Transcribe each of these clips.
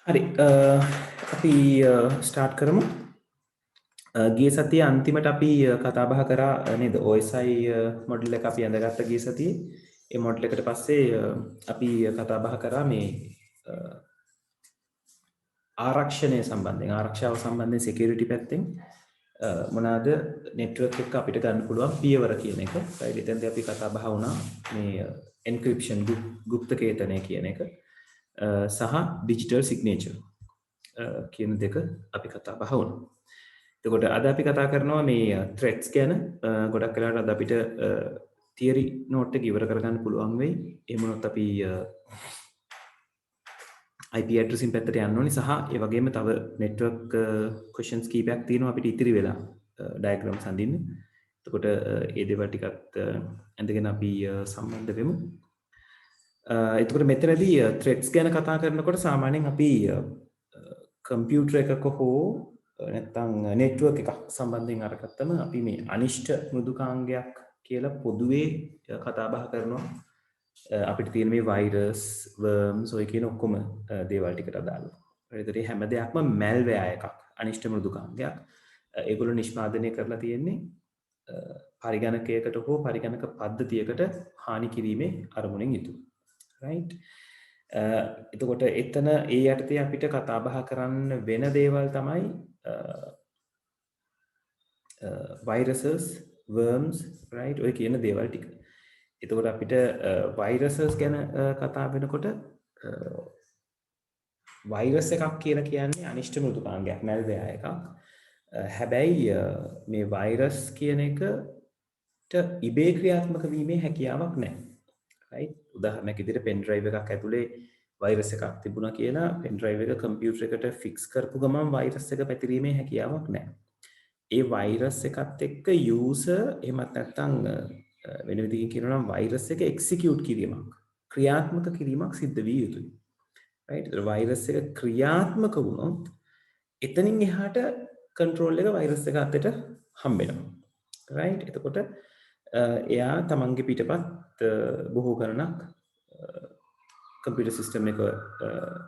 හරි අපි ස්ටාර්ට් කරමු. ගිය සතියේ අන්තිමට අපි කතා බහ කරා නේද OSI මොඩල් එක අපි අඳගත්ත ගිය සතියේ. ඒ මොඩල් එකට පස්සේ අපි කතා බහ කරා මේ ආරක්ෂණය සම්බන්ධයෙන් ආරක්ෂාව සම්බන්ධයෙන් security පැත්තෙන් මොනවාද network එක අපිට ගන්න පුළුවන් පියවර කියන එක. right එතෙන්දී අපි කතා බහ වුණා මේ encryption ගුප්තකේතනය කියන එක සහ digital signature කියන දෙක අපි කතා බහ වුණා. එතකොට අද අපි කතා කරනවා මේ threats ගැන. ගොඩක් වෙලාවට අද අපිට theory note එක ඉවර කරගන්න පුළුවන් වෙයි. එහෙම වුණොත් අපි IP addressing පැත්තට යන්න ඕනේ සහ ඒ වගේම තව network questions කීපයක් තියෙනවා අපිට ඉතිරි වෙලා diagram සඳින්න. එතකොට ඒ දේවල් ටිකත් ඇඳගෙන අපි සම්බන්ධ වෙමු. එතකොට මෙතනදී threats ගැන කතා කරනකොට සාමාන්‍යයෙන් අපි කම්පියුටර් එකක හෝ නැත්නම් network එකක් සම්බන්ධයෙන් අරගත්තම අපි මේ අනිෂ්ට මෘදුකාංගයක් කියලා පොදුවේ කතා බහ කරනවා. අපිට තියෙන මේ වෛරස්, worms ඔය කියන ඔක්කොම දේවල් ටිකට අදාළව. ඒතර හැම දෙයක්ම malware එකක්, අනිෂ්ට මෘදුකාංගයක්. ඒගොල්ලෝ නිෂ්පාදනය කරලා තියෙන්නේ පරිගණකයකට හෝ පරිගණක පද්ධතියකට හානි කිරීමේ අරමුණෙන් යුතුව. right? එතකොට එතන ඒ යටතේ අපිට කතා බහ කරන්න වෙන දේවල් තමයි viruses, worms, right? ඔය කියන දේවල් ටික. එතකොට අපිට viruses ගැන කතා වෙනකොට virus එකක් කියලා කියන්නේ අනිෂ්ට මෘදුකාංගයක්, malware එකක්. හැබැයි මේ virus කියන එකට ඉබේ ක්‍රියාත්මක වීමේ හැකියාවක් නැහැ. right? උදාහරණයක් විදිහට pen drive එකක් ඇතුලේ virus එකක් තිබුණා කියලා pen drive එක computer එකට fix කරපු ගමන් virus එක පැතිරීමේ හැකියාවක් නැහැ. ඒ virus එකත් එක්ක user එහෙමත් නැත්නම් වෙන විදිහකින් කියනවා නම් virus එක execute කිරීමක්, ක්‍රියාත්මක කිරීමක් සිද්ධ විය යුතුයි. right? ඒ virus එක ක්‍රියාත්මක වුණොත් එතනින් එහාට control එක virus එක අතට හම්බ වෙනවා. right? එතකොට එයා තමන්ගේ පිටපත් බොහෝ ගණනක් කම්පියුටර් සිස්ටම් එක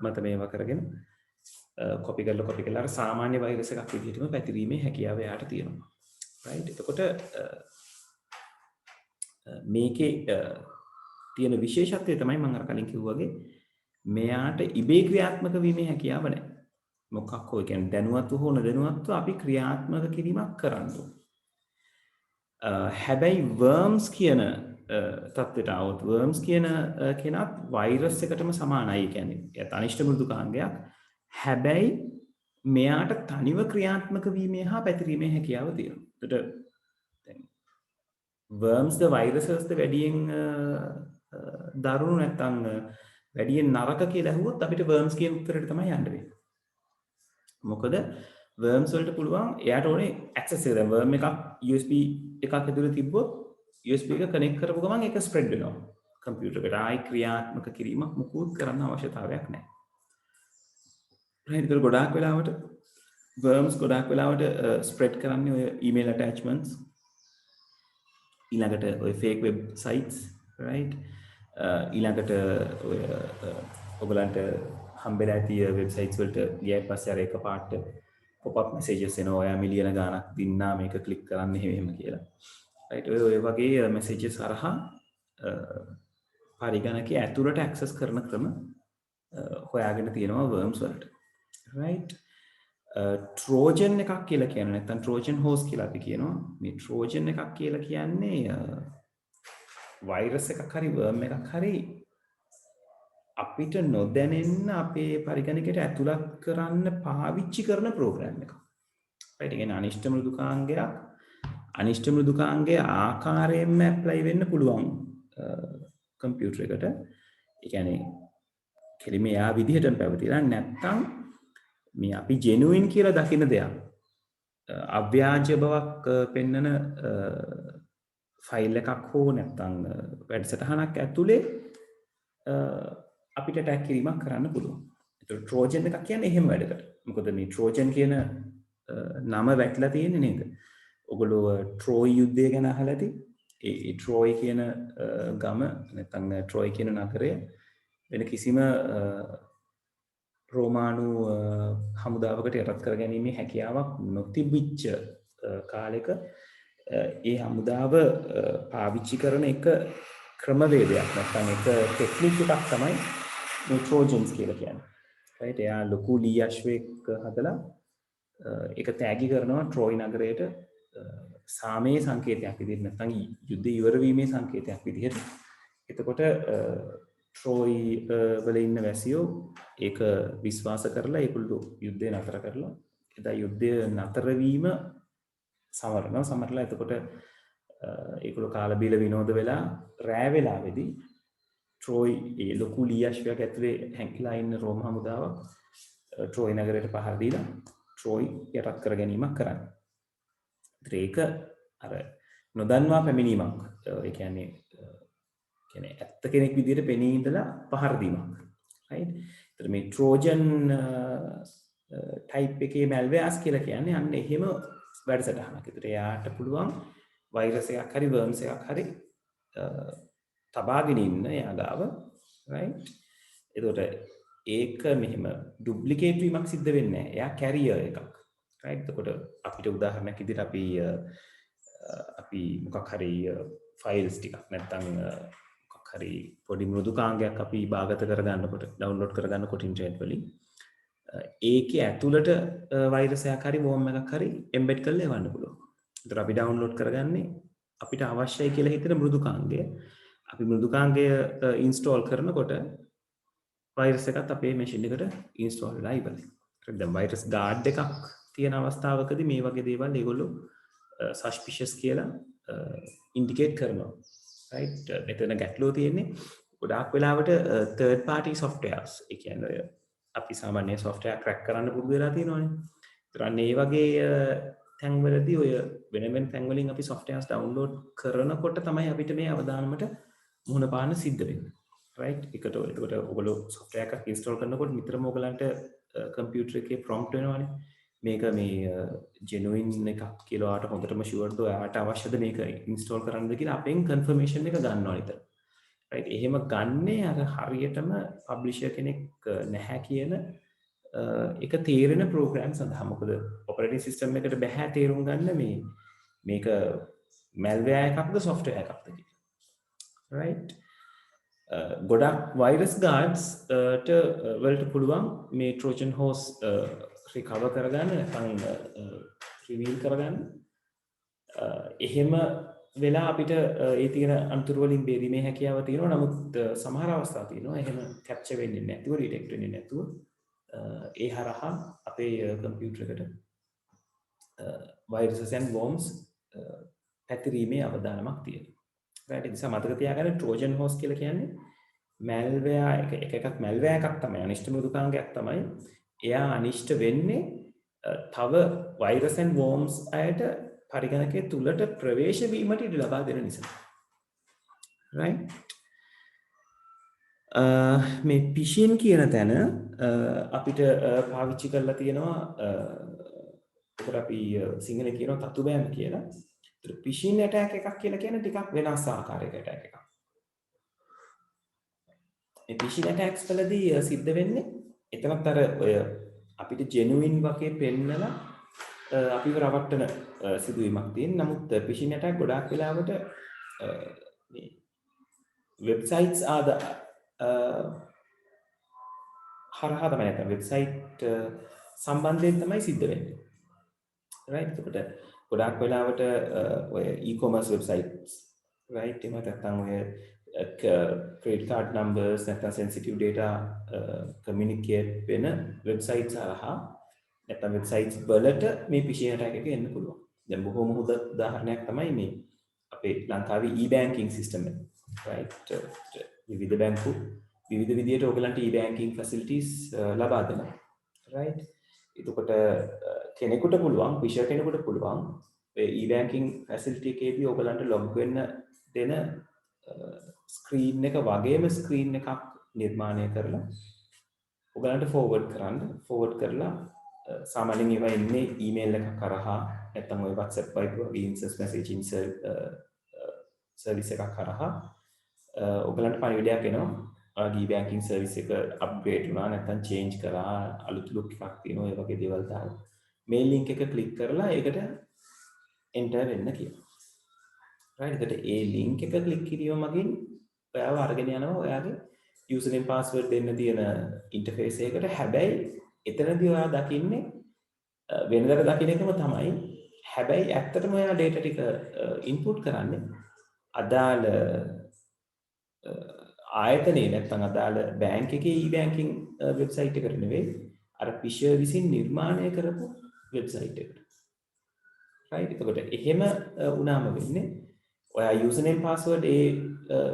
මත මේවා කරගෙන කොපි කරලා සාමාන්‍ය වෛරස් එකක් විදිහටම පැතිරීමේ හැකියාව එයාට තියෙනවා. right? එතකොට මේකේ තියෙන විශේෂත්වය තමයි මම අර කලින් කිව්වා වගේ මෙයාට ඉබේ ක්‍රියාත්මක වීමේ හැකියාව නැහැ. මොකක් හෝ කියන්නේ දැනුවත්ව හෝ නොදැනුවත්ව අපි ක්‍රියාත්මක කිරීමක් කරන්න ඕන. හැබැයි worms කියන තත්ත්වයට આવොත් worms කියන කෙනත් වෛරස් එකටම සමානයි. කියන්නේ ඒත් අනිෂ්ට මෘදුකාංගයක්. හැබැයි මෙයාට තනිව ක්‍රියාත්මක වීමේ හා පැතිරීමේ හැකියාව තියෙනවා. ඒකට දැන් worms ද viruses ද වැඩියෙන් දරුණු නැත්නම් වැඩියෙන් නරක කියලා ඇහුවොත් අපිට worms කියන උත්තරයට තමයි යන්න වෙන්නේ. මොකද worms වලට පුළුවන් එයාට ඕනේ access එක. දැන් worm එකක් USB එකක් ඇතුලේ තිබ්බොත් USB එක කනෙක්ට් කරපු ගමන් ඒක ස්ප්‍රෙඩ් වෙනවා කම්පියුටර් එකට. ආයි ක්‍රියාත්මක කිරීමක් මුකුත් කරන්න අවශ්‍යතාවයක් නැහැ. right? ඒක ගොඩාක් වෙලාවට worms ගොඩාක් වෙලාවට ස්ප්‍රෙඩ් කරන්නේ ඔය email attachments, ඊළඟට ඔය fake web sites, right? ඊළඟට ඔය ඔයගලන්ට හම්බෙලා ඇති වෙබ්සයිට්ස් වලට ගියත් පස්සේ අර එකපාරට pop-up messages එනවා. ඔයා මිලියන ගාණක් දින්නා මේක ක්ලික් කරන්න එහෙම කියලා. right? ඔය වගේ messages හරහා පරිගණකයේ ඇතුළට access කරන ක්‍රම හොයාගෙන තියෙනවා worms වලට. right? Trojan එකක් කියලා කියන්නේ නැත්නම් Trojan horse කියලා අපි කියනවා. මේ Trojan එකක් කියලා කියන්නේ virus එකක් හරි worm එකක් හරි අපිට නොදැනෙන්න අපේ පරිගණකයට ඇතුළත් කරන්න පාවිච්චි කරන ප්‍රෝග්‍රෑම් එකක්. right? ඒ කියන්නේ අනිෂ්ට මෘදුකාංගයේ ආකාරයෙන්ම ඇප්ලයි වෙන්න පුළුවන් කම්පියුටර් එකට. ඒ කියන්නේ කෙලිම යා විදිහටම පැවතිලා නැත්නම් මේ අපි ජෙනුයින් කියලා දකින දෙයක් අව්‍යාජ බවක් පෙන්නන ෆයිල් එකක් හෝ නැත්නම් වැඩසටහනක් ඇතුලේ අපිට ටැග් කිරීමක් කරන්න පුළුවන්. ඒතකොට ට්‍රෝජන් එකක් කියන්නේ එහෙම වැඩකට. මොකද මේ ට්‍රෝජන් කියන නම වැටලා තියෙන්නේ නේද? ඔගොල්ලෝ ට්‍රෝයි යුද්ධය ගැන අහලා ඇති. ඒ ට්‍රෝයි කියන ගම නැත්නම් ට්‍රෝයි කියන නගරය වෙන කිසිම රෝමානු හමුදාවකට යටත් කරගැනීමේ හැකියාවක් නොතිබිච්ච කාලෙක ඒ හමුදාව පාවිච්චි කරන එක ක්‍රමවේදයක් නැත්නම් එක ටෙක්නික් එකක් තමයි මේ ට්‍රෝජන්ස් කියලා කියන්නේ. රයිට් එයා ලොකු ලී අශ්වයෙක් හදලා ඒක තෑගි කරනවා ට්‍රෝයි නගරයට සාමයේ සංකේතයක් විදිහට නැත්නම් යුද්ධය ඉවර වීමේ සංකේතයක් විදිහට. එතකොට ට්‍රෝයි වල ඉන්න වැසියෝ ඒක විශ්වාස කරලා ඒගොල්ලෝ යුද්ධය නතර කරලා එදා යුද්ධය නතර වීම සමරලා එතකොට ඒගොල්ලෝ කාලා බීලා විනෝද වෙලා රෑ වෙලාවේදී ට්‍රෝයි ඒ ලොකු ලී අශ්වයක් ඇතුලේ හැංකිලා ඉන්න රෝම හමුදාවක් ට්‍රෝයි නගරයට පහර දීලා ට්‍රෝයි යටත් කර ගැනීමක් කරන්නේ. ඒක අර නොදන්වා පැමිණීමක්. ඒ කියන්නේ ඇත්ත කෙනෙක් විදිහට පෙනී ඉඳලා පහර දීමක්. රයිට්. ඒතර මේ ට්‍රෝජන් ටයිප් එකේ මැල්වෙයාර්ස් කියලා කියන්නේ අන්න එහෙම වැඩසටහනක්. ඒතර එයාට පුළුවන් වෛරස් එකක් හරි වර්ම්ස් එකක් හරි තබාගෙන ඉන්න එයා ගාව. රයිට්. එතකොට ඒක මෙහෙම ඩුප්ලිකේට් වීමක් සිද්ධ වෙන්නේ නැහැ. එයා කැරියර් එකක්. රයිට්. එතකොට අපිට උදාහරණයක් විදිහට අපි මොකක් හරි ෆයිල්ස් ටිකක් නැත්නම් මොකක් හරි පොඩි මෘදුකාංගයක් අපි භාගත කරගන්නකොට ඩවුන්ලෝඩ් කරගන්නකොට ඉන්ටර්නෙට් වලින් ඒකේ ඇතුළට වෛරස් එකක් හරි වෝම් එකක් හරි එම්බෙඩ් කරලා එවන්න පුළුවන්. ඒතර අපි ඩවුන්ලෝඩ් කරගන්නේ අපිට අවශ්‍යයි කියලා හිතන මෘදුකාංගය. අපි මෘදුකාංගය ඉන්ස්ටෝල් කරනකොට වෛරස් එකත් අපේ මැෂින් එකට ඉන්ස්ටෝල් වෙලා ඉවරයි. දැන් වෛරස් ගාඩ් එකක් තියෙන අවස්ථාවකදී මේ වගේ දේවල් ඒගොල්ලෝ සස්පිෂස් කියලා ඉන්ඩිකේට් කරනවා. රයිට්. මෙතන ගැටලුව තියෙන්නේ ගොඩාක් වෙලාවට third party softwares. ඒ කියන්නේ අපි සාමාන්‍ය software crack කරන්න පුරුදු වෙලා තියෙනවානේ. ඒතර අන්න ඒ වගේ තැන්වලදී ඔය වෙන වෙන තැන් වලින් අපි softwares download කරනකොට තමයි අපිට මේ අවදානමට මුහුණ පාන්න සිද්ධ වෙන්නේ. රයිට්. එතකොට ඔයගොල්ලෝ software එකක් install කරනකොට නිතරම ඔයගලන්ට computer එකේ prompt වෙනවානේ. මේක මේ genuine එකක් කියලා ඔයාලට හොඳටම sure ද ඔයාලට අවශ්‍යද මේක install කරන්නද කියලා අපෙන් confirmation එක ගන්නවා නිතර. right. එහෙම ගන්නේ අර හරියටම publisher කෙනෙක් නැහැ කියන එක තේරෙන program සඳහා. මොකද operating system එකට බෑ තේරුම් ගන්න මේක malware එකක්ද software එකක්ද කියලා. right. ගොඩක් virus guards වලට පුළුවන් මේ trojan horse recover කරගන්න නැත්නම් reveal කරගන්න. එහෙම වෙලා අපිට ඒ තියෙන අන්තරු වලින් බේරීමේ හැකියාව තියෙනවා. නමුත් සමහර අවස්ථා තියෙනවා එහෙම capture වෙන්නේ නැතුව detect වෙන්නේ නැතුව ඒ හරහා අපේ කම්පියුටර් එකට viruses and worms පැතිරීමේ අවදානමක් තියෙනවා. right. ඒ නිසා මතක තියාගන්න trojan horse කියලා කියන්නේ malware එකක් malware එකක් තමයි. අනිෂ්ට මෘදුකාංගයක් තමයි. එයා අනිෂ්ට වෙන්නේ තව virus and worms අයට පරිගණකයේ තුලට ප්‍රවේශ වීමට ඉඩ ලබා දෙන නිසා. right. මේ phishing කියන තැන අපිට පාවිච්චි කරලා තියෙනවා උකට අපි සිංහලෙන් කියනවා තතු බෑම කියලා. ඒතර phishing attack එකක් කියලා කියන්නේ ටිකක් වෙනස් ආකාරයක attack එකක්. මේ phishing attacks වලදී සිද්ධ වෙන්නේ එතනත් අර ඔය අපිට genuine වගේ පෙන්නලා අපිව රවට්ටන සිදුවීමක් තියෙන. නමුත් phishing attack ගොඩාක් වෙලාවට මේ වෙබ්සයිට්ස් හරහා තමයි නැත්නම් වෙබ්සයිට් සම්බන්ධයෙන් තමයි සිද්ධ වෙන්නේ. right. එතකොට ගොඩාක් වෙලාවට ඔය e-commerce websites right එහෙම නැත්නම් ඔය credit card numbers නැත්නම් sensitive data communicate වෙන websites හරහා නැත්නම් වෙබ්සයිට්ස් වලට මේ phishing attack එක එන්න පුළුවන්. දැන් බොහොම හොඳ උදාහරණයක් තමයි මේ අපේ ලංකාවේ e-banking system එක. right. විවිධ බැංකු විවිධ විදියට ඔයගලන්ට e-banking facilities ලබා දෙනවා. right. එතකොට කෙනෙකුට පුළුවන් විෂය කෙනෙකුට පුළුවන් ඒ e-banking facility එකේදී ඔයගලන්ට log වෙන්න දෙන screen එක වගේම screen එකක් නිර්මාණය කරලා ඔයගලන්ට forward කරලා සාමාන්‍යයෙන් ඒවා එන්නේ ඊමේල් එකක් කරහා නැත්නම් ඔය WhatsApp Viber වගේ instant messaging service එකක් කරහා ඔයගලන්ට පණිවිඩයක් එනවා ඔයාගේ බැංකින් සර්විස් එක අප්ග්‍රේඩ් වුණා නැත්නම් චේන්ජ් කරා අලුත් ලුක් එකක් තියෙනවා ඒ වගේ දේවල් දාලා මේ ලින්ක් එක ක්ලික් කරලා ඒකට එන්ටර් වෙන්න කියනවා. රයිට් එතකොට ඒ ලින්ක් එක ක්ලික් කිරීම මගින් ඔයාව අරගෙන යනවා ඔයාගේ යූසර් නේම් පාස්වර්ඩ් දෙන්න තියෙන ඉන්ටර්ෆේස් එකකට. හැබැයි එතනදී ඔයා දකින්නේ වෙනදට දකින්න එකම තමයි. හැබැයි ඇත්තටම ඔයා data ටික ඉන්පුට් කරන්නේ අදාළ ආයතනයේ නැත්නම් අදාළ බැංක් එකේ e-banking වෙබ්සයිට් එකට නෙවෙයි අර ෆිෂර් විසින් නිර්මාණය කරපු වෙබ්සයිට් එකට. රයිට් එතකොට එහෙම වුණාම වෙන්නේ ඔයා යූසර් නේම් පාස්වර්ඩ් ඒ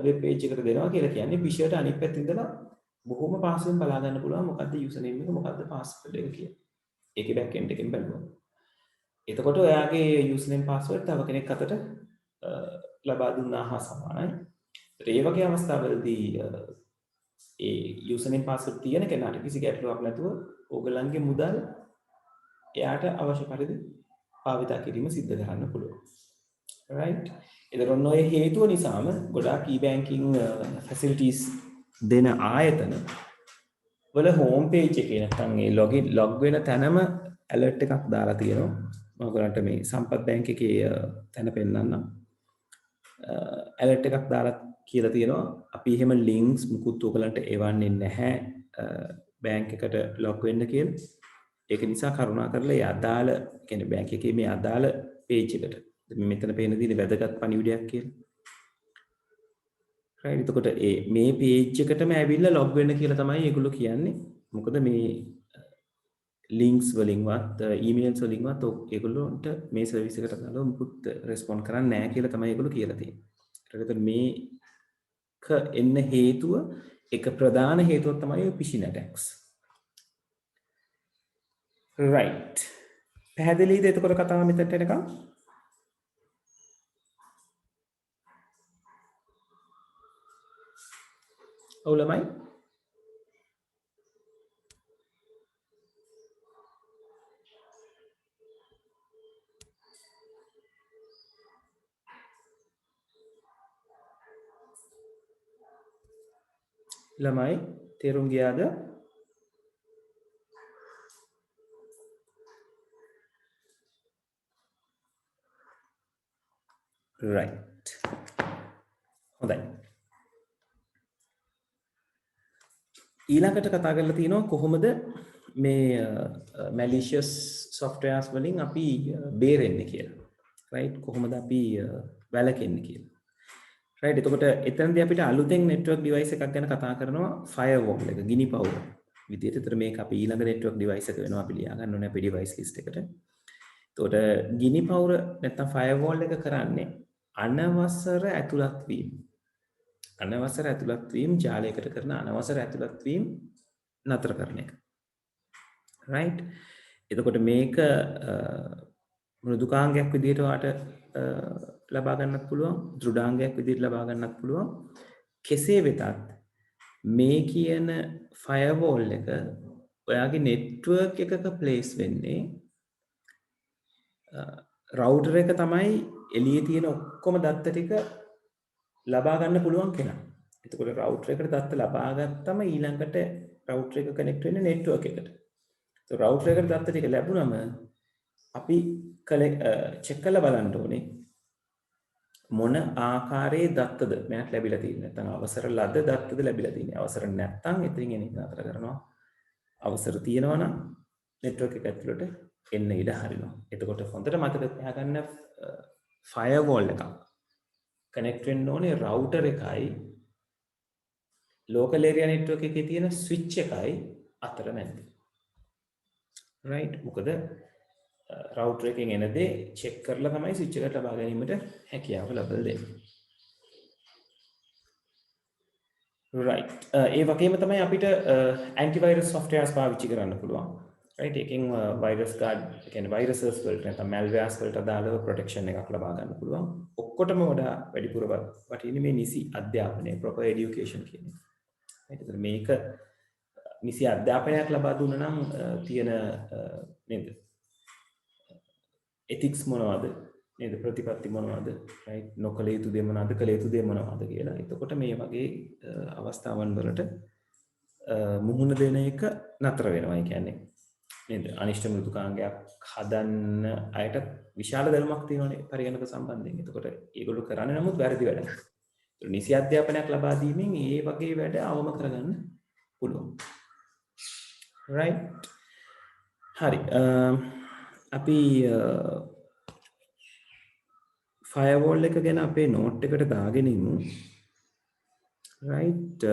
වෙබ් පේජ් එකට දෙනවා කියලා කියන්නේ ෆිෂර්ට අනිත් පැත්තේ ඉඳලා බොහොම පහසුවෙන් බලා ගන්න පුළුවන් මොකද්ද යූසර් නේම් එක මොකද්ද පාස්වර්ඩ් එක කියලා. ඒකේ බෑක් එන්ඩ් එකෙන් බලනවා. එතකොට ඔයාගේ යූසර් නේම් පාස්වර්ඩ් තව කෙනෙක් අතට ලබා දුන්නා හා සමානයි. ඒ වගේ අවස්ථාවලදී ඒ යූසර් නේම් පාස්වර්ඩ් තියෙන කෙනාට කිසි ගැටලුවක් නැතුව ඕගලන්ගේ මුදල් එයාට අවශ්‍ය පරිදි භාවිතා කිරීම සිද්ධ කරන්න පුළුවන්. right එතකොට ඔය හේතුව නිසාම ගොඩාක් e-banking facilities දෙන ආයතන වල හෝම් පේජ් එකේ නැත්නම් ඒ log වෙන තැනම alert එකක් දාලා තියෙනවා. මම ඔයගලන්ට මේ සම්පත් බැංක් එකේ තැන පෙන්නන්නම්. alert එකක් දාලා කියලා තියෙනවා අපි එහෙම links මුකුත් ඔයගලන්ට එවන්නේ නැහැ බැංක් එකට log වෙන්න කියලා. ඒක නිසා කරුණා කරලා ඒ අදාළ කියන්නේ බැංක් එකේ මේ අදාළ page එකට මෙතන පේන දේ වැදගත් පණිවිඩයක් කියලා. right එතකොට මේ page එකටම ඇවිල්ලා log වෙන්න කියලා තමයි ඒගොල්ලෝ කියන්නේ. මොකද මේ links වලින්වත් emails වලින්වත් ඒගොල්ලොන්ට මේ service එකට දාලා මුකුත් respond කරන්නේ නැහැ කියලා තමයි ඒගොල්ලෝ කියලා තියෙන්නේ. ඒකට මේක එන්න හේතුව එක ප්‍රධාන හේතුවක් තමයි phishing attacks. right පැහැදිලිද එතකොට කතාව මෙතනට එනකම්? ඔව් ළමයි තේරුම් ගියාද? right හොඳයි. ඊළඟට කතා කරලා තියෙනවා කොහොමද මේ malicious softwares වලින් අපි බේරෙන්නේ කියලා. right කොහොමද අපි වැළකෙන්නේ කියලා. right එතකොට එතනදී අපිට අලුතෙන් network device එකක් ගැන කතා කරනවා firewall එක ගිනි පවුර විදිහට. ඒතර මේක අපි ඊළඟ network device එක වෙනවා අපි ලියා ගන්න ඕනේ අපේ device list එකට. එතකොට ගිනි පවුර නැත්නම් firewall එක කරන්නේ අනවසර ඇතුළත් වීම. අනවසර ඇතුළත් වීම ජාලයකට කරන අනවසර ඇතුළත් වීම නතර කරන එක. right එතකොට මේක මෘදුකාංගයක් විදිහට වාට ලබා ගන්නත් පුළුවන් දෘඩාංගයක් විදිහට ලබා ගන්නත් පුළුවන්. කෙසේ වෙතත් මේ කියන ෆයර්වෝල් එක ඔයාගේ නෙට්වර්ක් එකක ප්ලේස් වෙන්නේ රවුටර් එක තමයි එළියේ තියෙන ඔක්කොම දත්ත ටික ලබා ගන්න පුළුවන් කෙනා. එතකොට රවුටර් එකට දත්ත ලබා ගත්තම ඊළඟට රවුටර් එක කනෙක්ට් වෙන්නේ නෙට්වර්ක් එකට. તો රවුටර් එකට දත්ත ටික ලැබුණම අපි චෙක් කරලා බලන්න ඕනේ මොන ආකාරයේ දත්තද මට ලැබිලා තියෙන්නේ. නැත්නම් අවසර ලද දත්තද ලැබිලා තියෙන්නේ. අවසර නැත්නම් එතනින් එන එක නතර කරනවා. අවසර තියෙනවා නම් නෙට්වර්ක් එක ඇතුළට එන්න ඉඩ හරිනවා. එතකොට හොඳට මතක තියාගන්න ෆයර්වෝල් එකක් කනෙක්ට් වෙන්න ඕනේ රවුටර් එකයි ලෝකල් ඒරියා නෙට්වර්ක් එකේ තියෙන ස්විච් එකයි අතර මැද. right මොකද රවුටර් එකෙන් එන දේ චෙක් කරලා තමයි ස්විච් එකට ලබා ගැනීමට හැකියාව ලැබෙලා දෙන්නේ. right ඒ වගේම තමයි අපිට antivirus softwares පාවිච්චි කරන්න පුළුවන්. right එකෙන් virus guard කියන්නේ viruses වලට නැත්නම් malwares වලට අදාළව protection එකක් ලබා ගන්න පුළුවන්. ඔක්කොටම වඩා වැඩිපුර වටින්නේ මේ නිසි අධ්‍යාපනය proper education කියන එක. right ඒතර මේක නිසි අධ්‍යාපනයක් ලබා දුන්න නම් තියෙන නේද ethics මොනවද නේද ප්‍රතිපත්ති මොනවද right නොකල යුතු දේ මොනවද කළ යුතු දේ මොනවද කියලා. එතකොට මේ වගේ අවස්ථාවන් වලට මුහුණ දෙන එක නතර වෙනවා. ඒ කියන්නේ නේද අනිෂ්ට මෘදුකාංගයක් හදන්න අයට විශාල දැනුමක් තියෙනවානේ පරිගණක සම්බන්ධයෙන්. එතකොට ඒගොල්ලෝ කරන්නේ නමුත් වැරදි වැඩක්. ඒත් නිසි අධ්‍යාපනයක් ලබා දීමෙන් ඒ වගේ වැඩ අවම කරගන්න පුළුවන්. right හරි අපි ෆයර්වෝල් එක ගැන අපේ නෝට් එකට දාගෙන ඉමු. right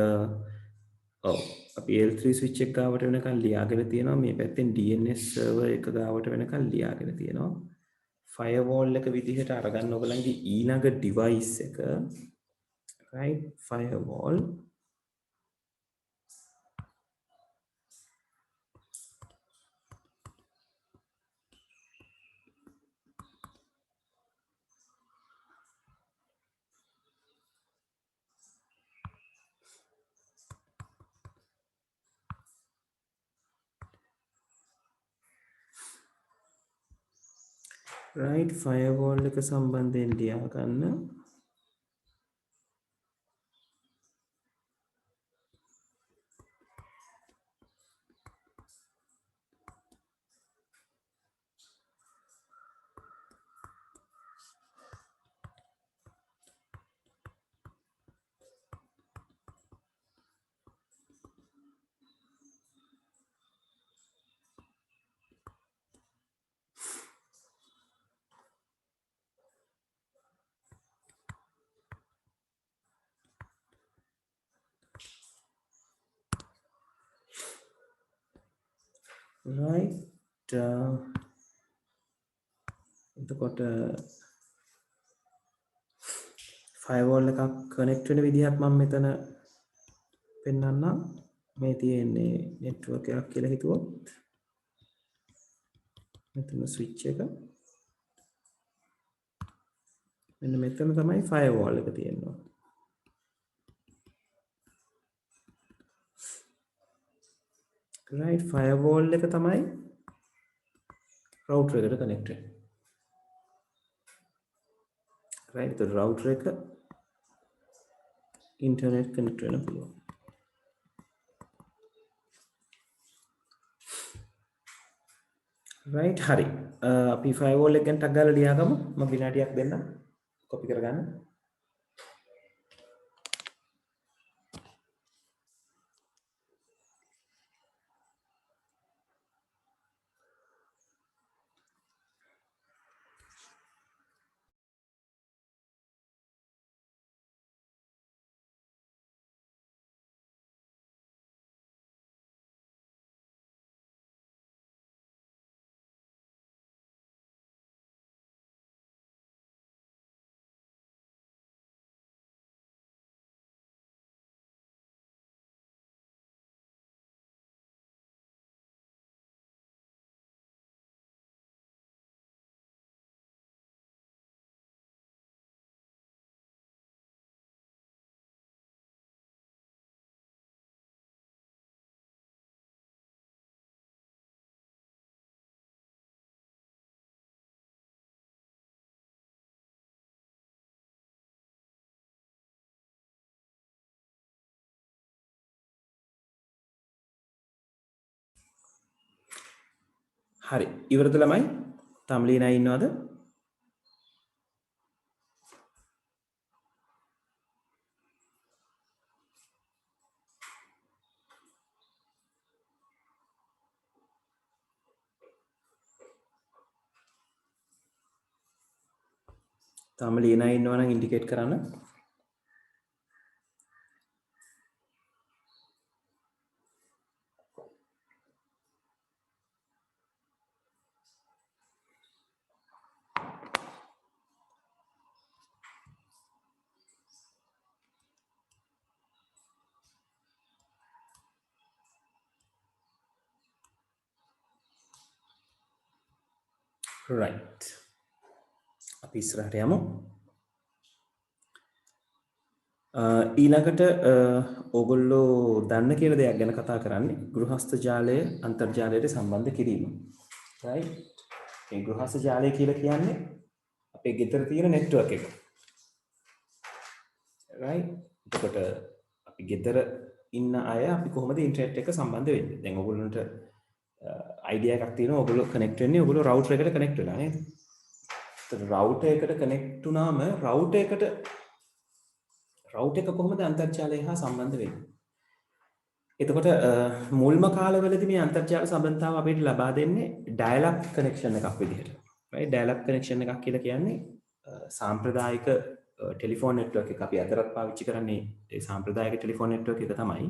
ඔව් අපි L3 ස්විච් එක ගාවට වෙනකන් ලියාගෙන තියෙනවා. මේ පැත්තෙන් DNS සර්වර් එක ගාවට වෙනකන් ලියාගෙන තියෙනවා. ෆයර්වෝල් එක විදිහට අරගන්න ඔයගලන්ගේ ඊළඟ ඩිවයිස් එක right firewall right firewall එක සම්බන්ධයෙන් ලියා ගන්න. right එතකොට ෆයර්වෝල් එකක් කනෙක්ට් වෙන විදිහක් මම මෙතන පෙන්වන්නම්. මේ තියෙන්නේ නෙට්වර්ක් එකක් කියලා හිතුවොත් මෙතන ස්විච් එක මෙන්න මෙතන තමයි ෆයර්වෝල් එක තියෙනවා. right ෆයර්වෝල් එක තමයි රවුටර් එකට කනෙක්ට් වෙන්නේ. right the router එක ඉන්ටර්නෙට් කනෙක්ට් වෙන්න පුළුවන්. right හරි අපි ෆයර්වෝල් එක ගැන ටක් ගාලා ලියාගමු. මම විනාඩියක් දෙන්නම් කොපි කරගන්න. හරි ඉවරද ළමයි? තාම ලියන අය ඉන්නවද? තාම ලියන අය ඉන්නවා නම් ඉන්ඩිකේට් කරන්න. right අපි ඉස්සරහට යමු. ඊළඟට ඕගොල්ලෝ දන්න කියලා දෙයක් ගැන කතා කරන්නේ ගෘහස්ත ජාලය අන්තර්ජාලයට සම්බන්ධ කිරීම. right මේ ගෘහස්ත ජාලය කියලා කියන්නේ අපේ ගෙදර තියෙන නෙට්වර්ක් එක. right? එතකොට අපි ගෙදර ඉන්න අය අපි කොහොමද ඉන්ටර්නෙට් එක සම්බන්ධ වෙන්නේ? දැන් ඔයගොල්ලන්ට අයිඩියා එකක් තියෙනවා ඔයගොල්ලෝ කනෙක්ට් වෙන්නේ ඔයගොල්ලෝ රවුටර් එකට කනෙක්ට් වෙලා නේද? එතකොට රවුටර් එකට කනෙක්ට් වුණාම රවුටර් එක කොහොමද අන්තර්ජාලය හා සම්බන්ධ වෙන්නේ? එතකොට මුල්ම කාලවලදී මේ අන්තර්ජාල සම්බන්ධතාව අපිට ලබා දෙන්නේ ඩයල් අප් කනෙක්ෂන් එකක් විදිහට. right? ඩයල් අප් කනෙක්ෂන් එකක් කියලා කියන්නේ සාම්ප්‍රදායික ටෙලිෆෝන් නෙට්වර්ක් එක අපි අදටත් පාවිච්චි කරන්නේ ඒ සාම්ප්‍රදායික ටෙලිෆෝන් නෙට්වර්ක් එක තමයි.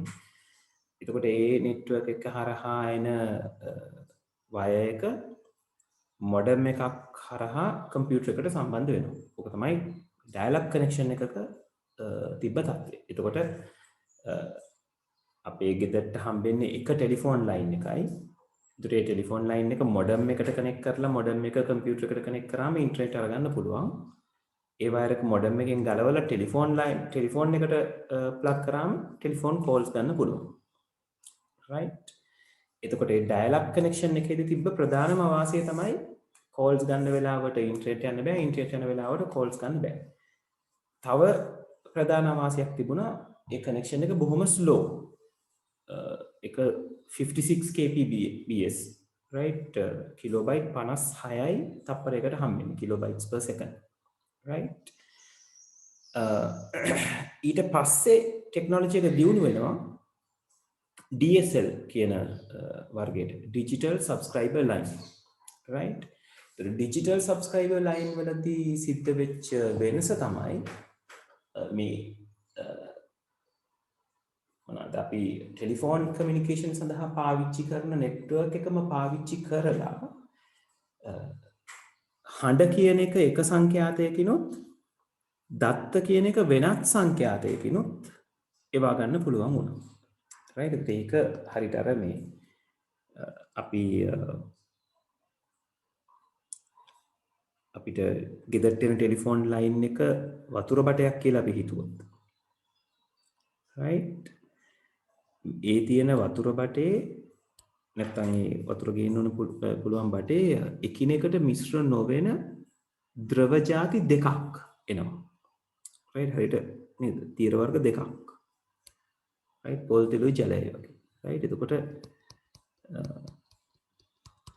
එතකොට ඒ නෙට්වර්ක් එක හරහා එන වයර් එක මොඩම් එකක් හරහා කම්පියුටර් එකට සම්බන්ධ වෙනවා. ඕක තමයි ඩයල් අප් කනෙක්ෂන් එකක තිබ්බ තත්ත්වය. එතකොට අපේ ගෙදරට හම්බෙන්නේ එක ටෙලිෆෝන් ලයින් එකයි. ඒතර ඒ ටෙලිෆෝන් ලයින් එක මොඩම් එකට කනෙක්ට් කරලා මොඩම් එක කම්පියුටර් එකට කනෙක්ට් කරාම ඉන්ටර්නෙට් අරගන්න පුළුවන්. ඒ වයර් එක මොඩම් එකෙන් ගලවලා ටෙලිෆෝන් එකට ප්ලග් කරාම ටෙලිෆෝන් කෝල්ස් ගන්න පුළුවන්. right? එතකොට ඒ ඩයල් අප් කනෙක්ෂන් එකේදී තිබ්බ ප්‍රධානම අවාසිය තමයි කෝල්ස් ගන්න වෙලාවට ඉන්ටර්නෙට් යන්න බෑ, ඉන්ටර්නෙට් යන වෙලාවට කෝල්ස් ගන්න බෑ. තව ප්‍රධාන අවාසියක් තිබුණා ඒ කනෙක්ෂන් එක බොහොම ස්ලෝ. එක 56 kbps right? කිලෝබයිට් 56යි තප්පරයකට හම්බෙන්නේ කිලෝබයිට්ස් per second. right? ඊට පස්සේ ටෙක්නොලොජි එක දියුණු වෙනවා DSL කියන වර්ගයට, digital subscriber line. right? digital subscriber line වලදී සිද්ධ වෙච්ච වෙනස තමයි මේ මොනවාද අපි ටෙලිෆෝන් කමියුනිකේෂන් සඳහා පාවිච්චි කරන නෙට්වර්ක් එකම පාවිච්චි කරලා හඬ කියන එක සංඛ්‍යාතයකිනුත් දත්ත කියන එක වෙනත් සංඛ්‍යාතයකිනුත් එවා ගන්න පුළුවන් වුණා. right? ඒක හරියට අර මේ අපිට ගෙදරට එන ටෙලිෆෝන් ලයින් එක වතුර බටයක් කියලා අපි හිතුවොත්. right? ඒ තියෙන වතුර බටේ නැත්නම් ඒ වතුර ගේන්න ඕන පුළුවන් බටේ එකිනෙකට මිශ්‍ර නොවන ද්‍රව ಜಾති දෙකක් එනවා. right? හරියට නේද? තිර වර්ග දෙකක්. right? පොල් තෙලුයි ජලය වගේ. right? එතකොට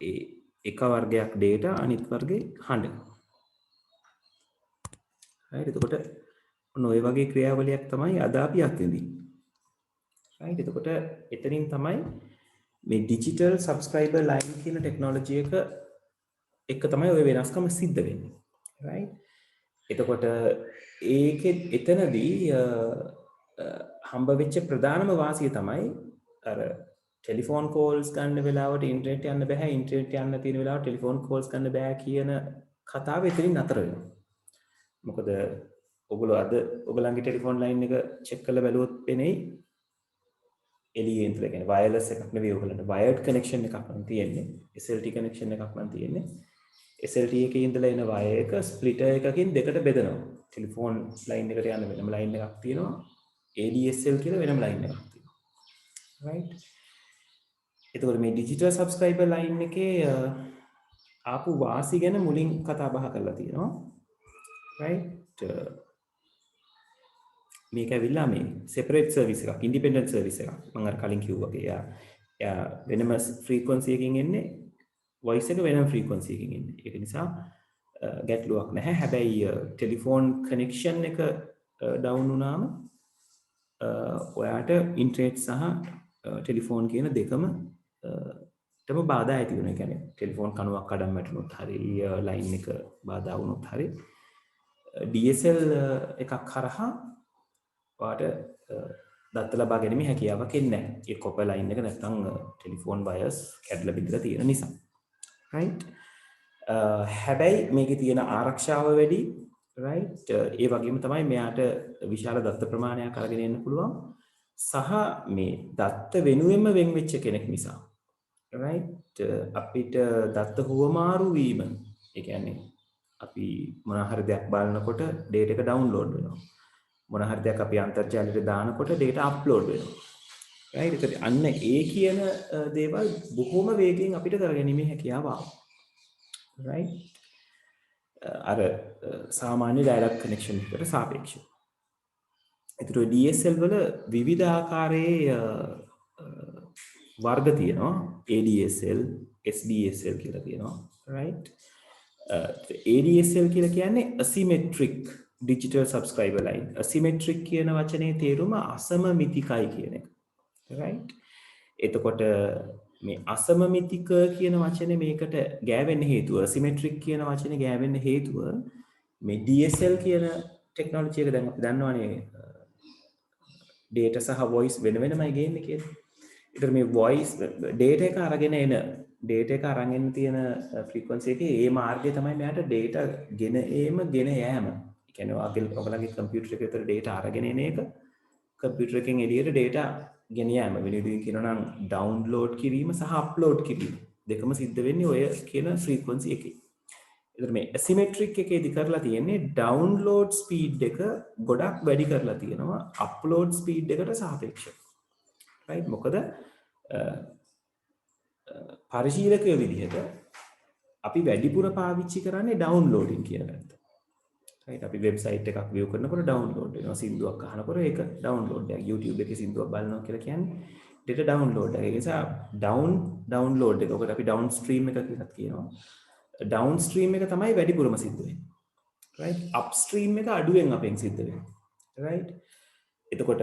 ඒ එක වර්ගයක් data අනිත් වර්ගේ හඬ. right? එතකොට ඔන්න ඔය වගේ ක්‍රියාවලියක් තමයි අද අපි අත්විඳින්නේ. right? එතකොට එතනින් තමයි මේ digital subscriber line කියන ටෙක්නොලොජි එක තමයි ඔය වෙනස්කම සිද්ධ වෙන්නේ. right? එතකොට එතනදී හම්බ වෙච්ච ප්‍රධානම වාසිය තමයි අර ටෙලිෆෝන් කෝල්ස් ගන්න වෙලාවට ඉන්ටර්නෙට් යන්න බෑ, ඉන්ටර්නෙට් යන්න තියෙන වෙලාවට ටෙලිෆෝන් කෝල්ස් ගන්න බෑ කියන කතාව එතනින් නතර වෙනවා. මොකද ඔයගොල්ලෝ අද ඔයගලන්ගේ ටෙලිෆෝන් ලයින් එක චෙක් කරලා බැලුවොත් පෙනෙයි එළියේ ඉඳලා කියන්නේ වයර්ලස් එකක් නෙවෙයි ඔයගලන්ට වයර්ඩ් කනෙක්ෂන් එකක් නම් තියෙන්නේ. SLT කනෙක්ෂන් එකක් නම් තියෙන්නේ. SLT එකේ ඉඳලා එන වයර් එක ස්ප්ලිටර් එකකින් දෙකට බෙදනවා. ටෙලිෆෝන් ලයින් එකට යන වෙනම ලයින් එකක් තියෙනවා. ADSL කියලා වෙනම ලයින් එකක් තියෙනවා. right? එතකොට මේ ඩිජිටල් සබ්ස්ක්‍රයිබර් ලයින් එකේ ආපු වාසි ගැන මුලින් කතා බහ කරලා තියෙනවා. right? මේක ඇවිල්ලා මේ separate service එකක්, independent service එකක්. මම අර කලින් කිව්වා වගේ. එයා වෙනම frequency එකකින් එන්නේ, voice එක වෙනම frequency එකකින් එන්නේ. ඒක නිසා ගැටලුවක් නැහැ. හැබැයි ටෙලිෆෝන් කනෙක්ෂන් එක ඩවුන් වුණාම ඔයාට ඉන්ටර්නෙට් සහ ටෙලිෆෝන් කියන දෙකම තම බාධා ඇති වෙනවා. ඒ කියන්නේ ටෙලිෆෝන් කණුවක් කඩන් වැටුනොත් හරි, ලයින් එක බාධා වුණොත් හරි DSL එකක් හරහා ඔයාට දත්ත ලබා ගැනීමේ හැකියාවක් එන්නේ නැහැ. ඒ කොපර් ලයින් එක නැත්නම් ටෙලිෆෝන් වයර්ස් කැඩලා බිඳලා තියෙන නිසා. right? හැබැයි මේකේ තියෙන ආරක්ෂාව වැඩි. right? ඒ වගේම තමයි මෙයාට විශාල දත්ත ප්‍රමාණයක් අරගෙන එන්න පුළුවන්. සහ මේ දත්ත වෙනුවෙන්ම වෙන් වෙච්ච කෙනෙක් නිසා. right? අපිට දත්ත හුවමාරු වීම, ඒ කියන්නේ අපි මොන හරි දෙයක් බලනකොට data එක download වෙනවා. මොන හරි දෙයක් අපි අන්තර්ජාලයට දානකොට data upload වෙනවා. right? ඒත් අන්න ඒ කියන දේවල් බොහොම වේගයෙන් අපිට කරගැනීමේ හැකියාව ආවා. right? අර සාමාන්‍ය ඩයලොග් කනෙක්ෂන් එකට සාපේක්ෂව. ඒතර DSL වල විවිධ ආකාරයේ වර්ග තියෙනවා. ADSL, SDSL කියලා තියෙනවා. right? ADSL කියලා කියන්නේ asymmetric digital subscriber line. asymmetric කියන වචනේ තේරුම අසමමිතිකයි කියන එක. right? එතකොට මේ අසමමිතික කියන වචනේ මේකට ගෑවෙන්න හේතුව asymmetric කියන වචනේ ගෑවෙන්න හේතුව මේ DSL කියන ටෙක්නොලොජි එක දැන් අපි දන්නවනේ data සහ voice වෙන වෙනමයි ගේන්නේ කියලා. ඒතර මේ voice data එක අරගෙන එන data එක අරගෙන තියෙන frequency එකේ ඒ මාර්ගය තමයි මෙයාට data ගෙන ඒම ගෙන යෑම. ඒ කියන්නේ ඔයගලගේ computer එකේ විතර data අරගෙන එන එක computer එකෙන් එළියට data ගෙන යෑම. වෙනවිදිහින් කියනවා නම් download කිරීම සහ upload කිරීම දෙකම සිද්ධ වෙන්නේ ඔය කියන frequency එකේ. ඒතර මේ asymmetric එකේදී කරලා තියෙන්නේ download speed එක ගොඩක් වැඩි කරලා තියෙනවා upload speed එකට සාපේක්ෂව. right? මොකද පරිශීලකයෝ විදිහට අපි වැඩිපුර පාවිච්චි කරන්නේ downloading කියන පැත්ත. right? අපි website එකක් view කරනකොට download වෙනවා. සින්දුවක් අහනකොට ඒක download එකක්. YouTube එකේ සින්දුවක් බලනවා කියලා කියන්නේ data download එක. ඒ නිසා download එක. ඔකට අපි downstream එක කියලා කියනවා. downstream එක තමයි වැඩිපුරම සිද්ධ වෙන්නේ. right? upstream එක අඩුවෙන් අපෙන් සිද්ධ වෙන්නේ. right? එතකොට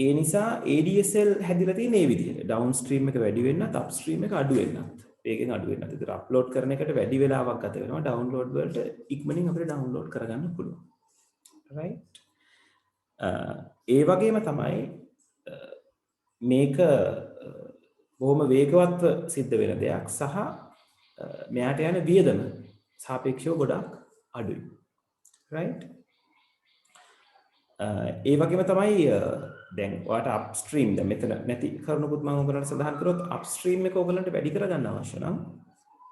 ඒ නිසා ADSL හැදිලා තියෙන මේ විදිහට downstream එක වැඩි වෙන්නත් upstream එක අඩු වෙන්නත් වේගෙන් අඩු වෙන්නත්. ඒතර අප්ලෝඩ් කරන එකට වැඩි වෙලාවක් ගත වෙනවා. ඩවුන්ලෝඩ් වලට ඉක්මනින් අපිට ඩවුන්ලෝඩ් කරගන්න පුළුවන්. right? ඒ වගේම තමයි මේක බොහොම වේගවත්ව සිද්ධ වෙන දෙයක් සහ මෙයාට යන වියදම සාපේක්ෂව ගොඩක් අඩුයි. right? ඒ වගේම තමයි දැන් ඔයාලට අප්ස්ට්‍රීම් දැන් මෙතන නැති කරුණකුත් මම ඔයගලන්ට සඳහන් කරොත් අප්ස්ට්‍රීම් එක ඔයගලන්ට වැඩි කරගන්න අවශ්‍ය නම්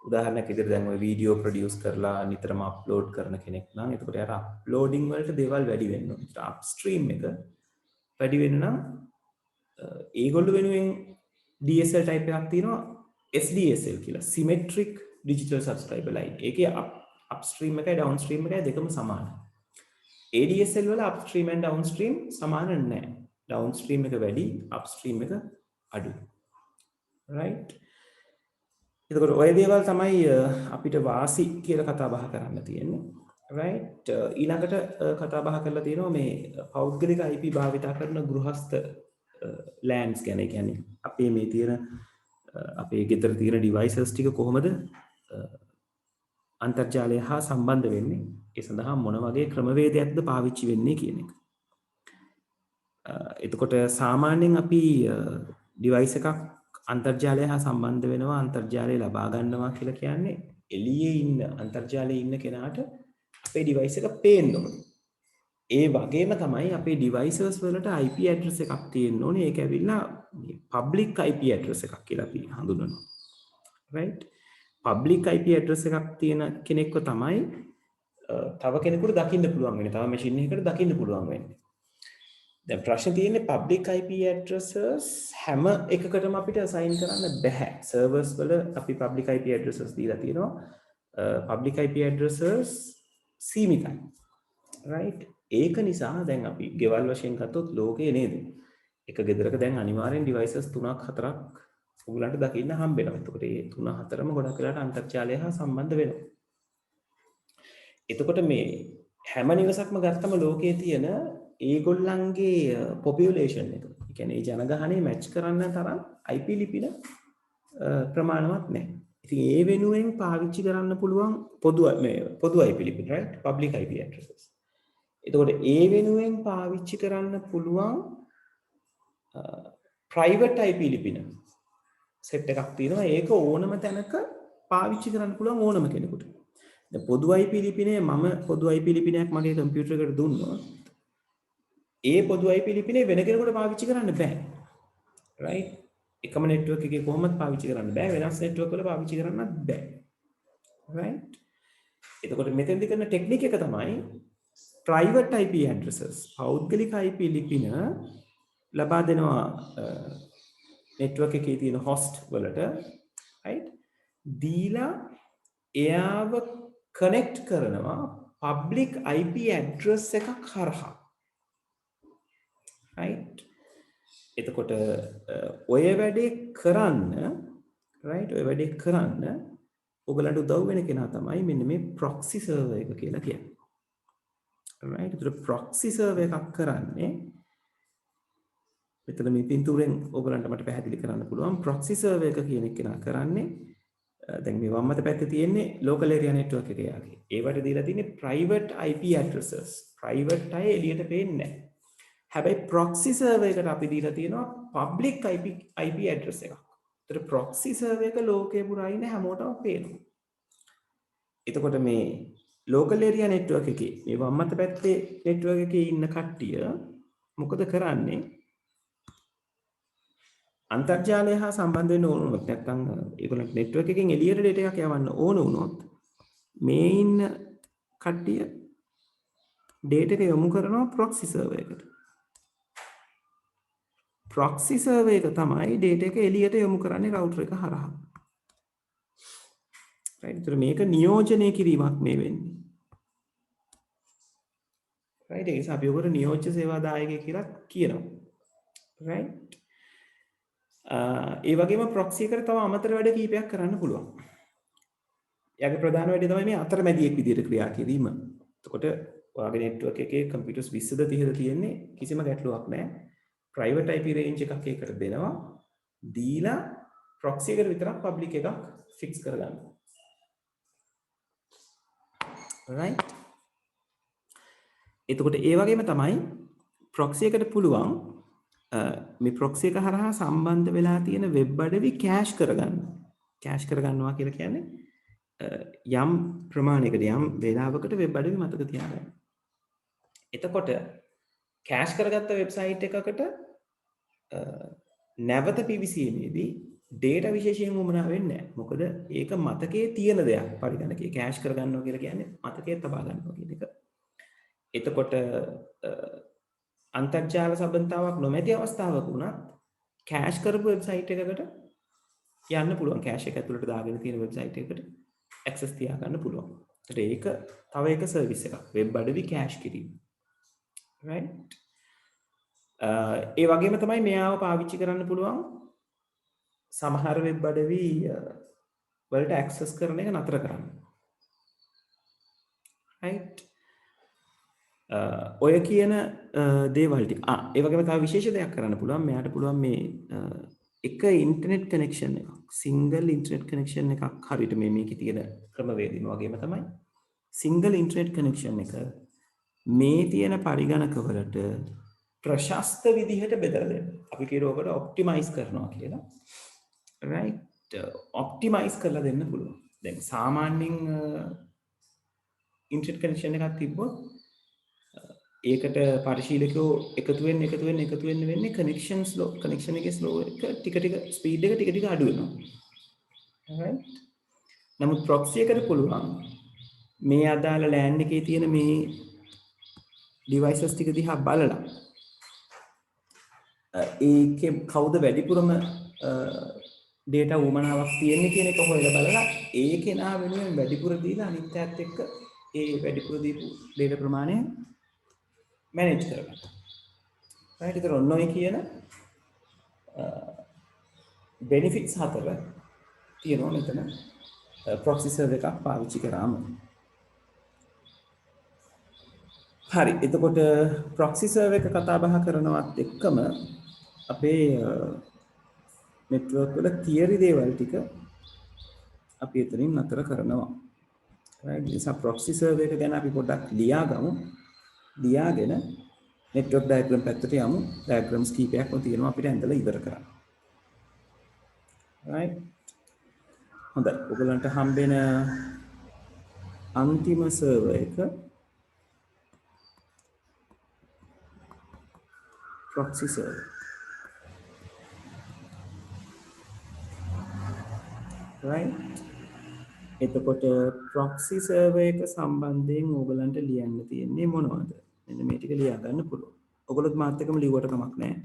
උදාහරණයක් විදිහට දැන් ඔය වීඩියෝ ප්‍රොඩියුස් කරලා නිතරම අප්ලෝඩ් කරන කෙනෙක් නම් එතකොට යාට අප්ලෝඩින් වලට දේවල් වැඩි වෙන්න ඕනේ. අප්ස්ට්‍රීම් එක වැඩි වෙන්න නම් ඒගොල්ලෝ වෙනුවෙන් DSL type එකක් තියෙනවා SDSL කියලා symmetric digital subscriber line. ඒකේ upstream එකයි downstream එකයි දෙකම සමානයි. ADSL වල upstream and downstream සමාන නැහැ. downstream එක වැඩි, upstream එක අඩුයි. right? එතකොට ඔය දේවල් තමයි අපිට වාසි කියලා කතා බහ කරන්න තියෙන්නේ. right? ඊළඟට කතා බහ කරලා තියෙනවා මේ පෞද්ගලික IP භාවිතා කරන ගෘහස්ත lands ගැන. ඒ කියන්නේ අපේ මේ තියෙන අපේ ගෙදර තියෙන devices ටික කොහොමද අන්තර්ජාලය හා සම්බන්ධ වෙන්නේ? ඒ සඳහා මොන වගේ ක්‍රමවේදයක්ද පාවිච්චි වෙන්නේ කියන එක. එතකොට සාමාන්‍යයෙන් අපි device එකක් අන්තර්ජාලය හා සම්බන්ධ වෙනවා, අන්තර්ජාලය ලබා ගන්නවා කියලා කියන්නේ එළියේ ඉන්න අන්තර්ජාලයේ ඉන්න කෙනාට අපේ device එක පේන්න ඕනේ. ඒ වගේම තමයි අපේ devices වලට IP address එකක් තියෙන්න ඕනේ. ඒක ඇවිල්ලා public IP address එකක් කියලා අපි හඳුන්වනවා. right? public IP address එකක් තියෙන කෙනෙක්ව තමයි තව කෙනෙකුට දකින්න පුළුවන් වෙන්නේ. තව මැෂින් එකකට දකින්න පුළුවන් වෙන්නේ. දැන් ප්‍රශ්නේ තියෙන්නේ public IP addresses හැම එකකටම අපිට assign කරන්න බෑ. servers වල අපි public IP addresses දීලා තියෙනවා. public IP addresses සීමිතයි. right? ඒක නිසා දැන් අපි ගෙවල් වශයෙන් ගත්තොත් ලෝකේ නේද? එක ගෙදරක දැන් අනිවාර්යෙන් devices 3ක් 4ක් ඔයගලන්ට දකින්න හම්බ වෙනවා. එතකොට මේ 3 4ම ගොඩක් වෙලාට අන්තර්ජාලය හා සම්බන්ධ වෙනවා. එතකොට මේ හැම නිවසක්ම ගත්තම ලෝකයේ තියෙන ඒගොල්ලන්ගේ population එක, ඒ කියන්නේ ජනගහනය මැච් කරන්න තරම් IP ලිපින ප්‍රමාණවත් නැහැ. ඉතින් ඒ වෙනුවෙන් පාවිච්චි කරන්න පුළුවන් පොදු IP ලිපින, right? public IP addresses. එතකොට ඒ වෙනුවෙන් පාවිච්චි කරන්න පුළුවන් private IP ලිපින සෙට් එකක් තියෙනවා. ඒක ඕනම තැනක පාවිච්චි කරන්න පුළුවන් ඕනම කෙනෙකුට. දැන් පොදු IP ලිපිනේ මම පොදු IP ලිපිනයක් මගේ කම්පියුටර් එකට දුන්නොත් ඒ පොදු IP ලිපිනේ වෙන කෙනෙකුට පාවිච්චි කරන්න බෑ. right? එකම network එකේ කොහොමද පාවිච්චි කරන්න බෑ. වෙනස් network වල පාවිච්චි කරන්නත් බෑ. right? එතකොට මෙතෙන්දි කරන ටෙක්නික් එක තමයි private IP addresses. පෞද්ගලික IP ලිපින ලබා දෙනවා network එකේ තියෙන host වලට, right? දීලා එයාව කනෙක්ට් කරනවා public IP address එකක් හරහා. right? එතකොට ඔය වැඩේ කරන්න right ඔය වැඩේ කරන්න ඔයගලන්ට උදව් වෙන කෙනා තමයි මෙන්න මේ proxy server එක කියලා කියන්නේ. right? එතකොට proxy server එකක් කරන්නේ මෙතන මේ පින්තූරෙන් ඔයගලන්ට මට පැහැදිලි කරන්න පුළුවන් proxy server එක කියන එක කෙනා කරන්නේ දැන් මේ වම් අත පැත්තේ තියෙන්නේ local area network එක යාගේ. ඒවට දීලා තියෙන්නේ private IP addresses. private අය එළියට පේන්නේ නැහැ. හැබැයි proxy server එකට අපි දීලා තියෙනවා public IP address එකක්. ඒතර proxy server එක ලෝකේ පුරා ඉන්න හැමෝටම පේනවා. එතකොට මේ local area network එකේ මේ වම් අත පැත්තේ network එකේ ඉන්න කට්ටිය මොකද කරන්නේ? අන්තර්ජාලය හා සම්බන්ධ වෙන්න ඕන වුණොත් නැත්නම් ඒගොල්ලන්ට network එකෙන් එළියට data එකක් යවන්න ඕන වුණොත් මේ ඉන්න කට්ටිය data එක යොමු කරනවා proxy server එකට. proxy server එක තමයි data එක එළියට යොමු කරන්නේ router එක හරහා. right? ඒතර මේක නියෝජනය කිරීමක් මේ වෙන්නේ. right? ඒ නිසා අපි ඔකට නියෝජ්‍ය සේවා දායකයෙක් කියලා කියනවා. right? ඒ වගේම proxy එකට තව අමතර වැඩ කීපයක් කරන්න පුළුවන්. එයාගේ ප්‍රධාන වැඩේ තමයි මේ අතරමැදියෙක් විදිහට ක්‍රියා කිරීම. එතකොට ඔයාගේ network එකේ computers 20ද 30ද තියෙන්නේ කිසිම ගැටලුවක් නැහැ. private IP range එකක් ඒකට දෙනවා. දීලා proxy එකට විතරක් public එකක් fix කරගන්න. right? එතකොට ඒ වගේම තමයි proxy එකට පුළුවන් මේ proxy එක හරහා සම්බන්ධ වෙලා තියෙන වෙබ් අඩවි කෑෂ් කරගන්න. කෑෂ් කරගන්නවා කියලා කියන්නේ යම් ප්‍රමාණයකට යම් වේලාවකට වෙබ් අඩවි මතක තියාගන්න. එතකොට කෑෂ් කරගත්ත වෙබ්සයිට් එකකට නැවත පිවිසීමේදී data විශේෂයෙන් වමනා වෙන්නේ නැහැ. මොකද ඒක මතකයේ තියෙන දෙයක් පරිගණකයේ කෑෂ් කරගන්නවා කියලා කියන්නේ මතකයේ තබා ගන්නවා කියන එක. එතකොට අන්තර්ජාල සම්බන්ධතාවක් නොමැති අවස්ථාවක වුණත් කෑෂ් කරපු වෙබ්සයිට් එකකට යන්න පුළුවන්. කෑෂ් එක ඇතුළට දාගෙන තියෙන වෙබ්සයිට් එකකට ඇක්සස් තියාගන්න පුළුවන්. ඒක තව එක සර්විස් එකක්. වෙබ් අඩවි කෑෂ් කිරීම. right? ඒ වගේම තමයි මෙයාව පාවිච්චි කරන්න පුළුවන් සමහර වෙබ් අඩවි වලට ඇක්සස් කරන එක නතර කරන්න. right? ඔය කියන දේවල් ටික. ඒ වගේම තව විශේෂ දෙයක් කරන්න පුළුවන්. මෙයාට පුළුවන් මේ එක ඉන්ටර්නෙට් කනෙක්ෂන් එකක්, සිංගල් ඉන්ටර්නෙට් කනෙක්ෂන් එකක් හරියට මේකේ තියෙන ක්‍රමවේදීම වගේම තමයි සිංගල් ඉන්ටර්නෙට් කනෙක්ෂන් එක මේ තියෙන පරිගණක වලට ප්‍රශස්ත විදිහට බෙදලා දෙන්න. අපි කියනකොට ඔප්ටිමයිස් කරනවා කියලා. right? ඔප්ටිමයිස් කරලා දෙන්න පුළුවන්. දැන් සාමාන්‍යයෙන් ඉන්ටර්නෙට් කනෙක්ෂන් එකක් තිබ්බොත් ඒකට පරිශීලකයෝ එකතු වෙන්නේ කනෙක්ෂන් එකේ ස්ලෝ එක ටික ස්පීඩ් එක ටික අඩු වෙනවා. right? නමුත් proxy එකට පුළුවන් මේ අදාළ LAN එකේ තියෙන මේ devices ටික දිහා බලලා ඒකේ කවුද වැඩිපුරම data වමනාවක් තියෙන්නේ කියන එක හොයලා බලලා ඒ කෙනා වෙනුවෙන් වැඩිපුර දීලා අනිත් පැත්තත් එක්ක ඒ වැඩිපුර දීපු data ප්‍රමාණය manage කරගන්න. right? ඒතර ඔන්න ඔය කියන benefits හතර තියෙනවා මෙතන proxy server එකක් පාවිච්චි කරාම. හරි. එතකොට proxy server එක කතා බහ කරනවත් එක්කම අපේ network වල theory දේවල් ටික අපි එතනින් නතර කරනවා. right? නිසා proxy server එක ගැන අපි පොඩ්ඩක් ලියාගමු. ලියාගෙන network diagram පැත්තට යමු. diagrams කීපයක්ම තියෙනවා අපිට ඇඳලා ඉවර කරන්න. right? හොඳයි. ඔයගලන්ට හම්බෙන අන්තිම server එක proxy server. right? එතකොට proxy server එක සම්බන්ධයෙන් ඕගලන්ට ලියන්න තියෙන්නේ මොනවද? මෙන්න මේ ටික ලියා ගන්න පුළුවන්. ඔයගොල්ලොත් මාත් එක්කම ලියුවට කමක් නැහැ.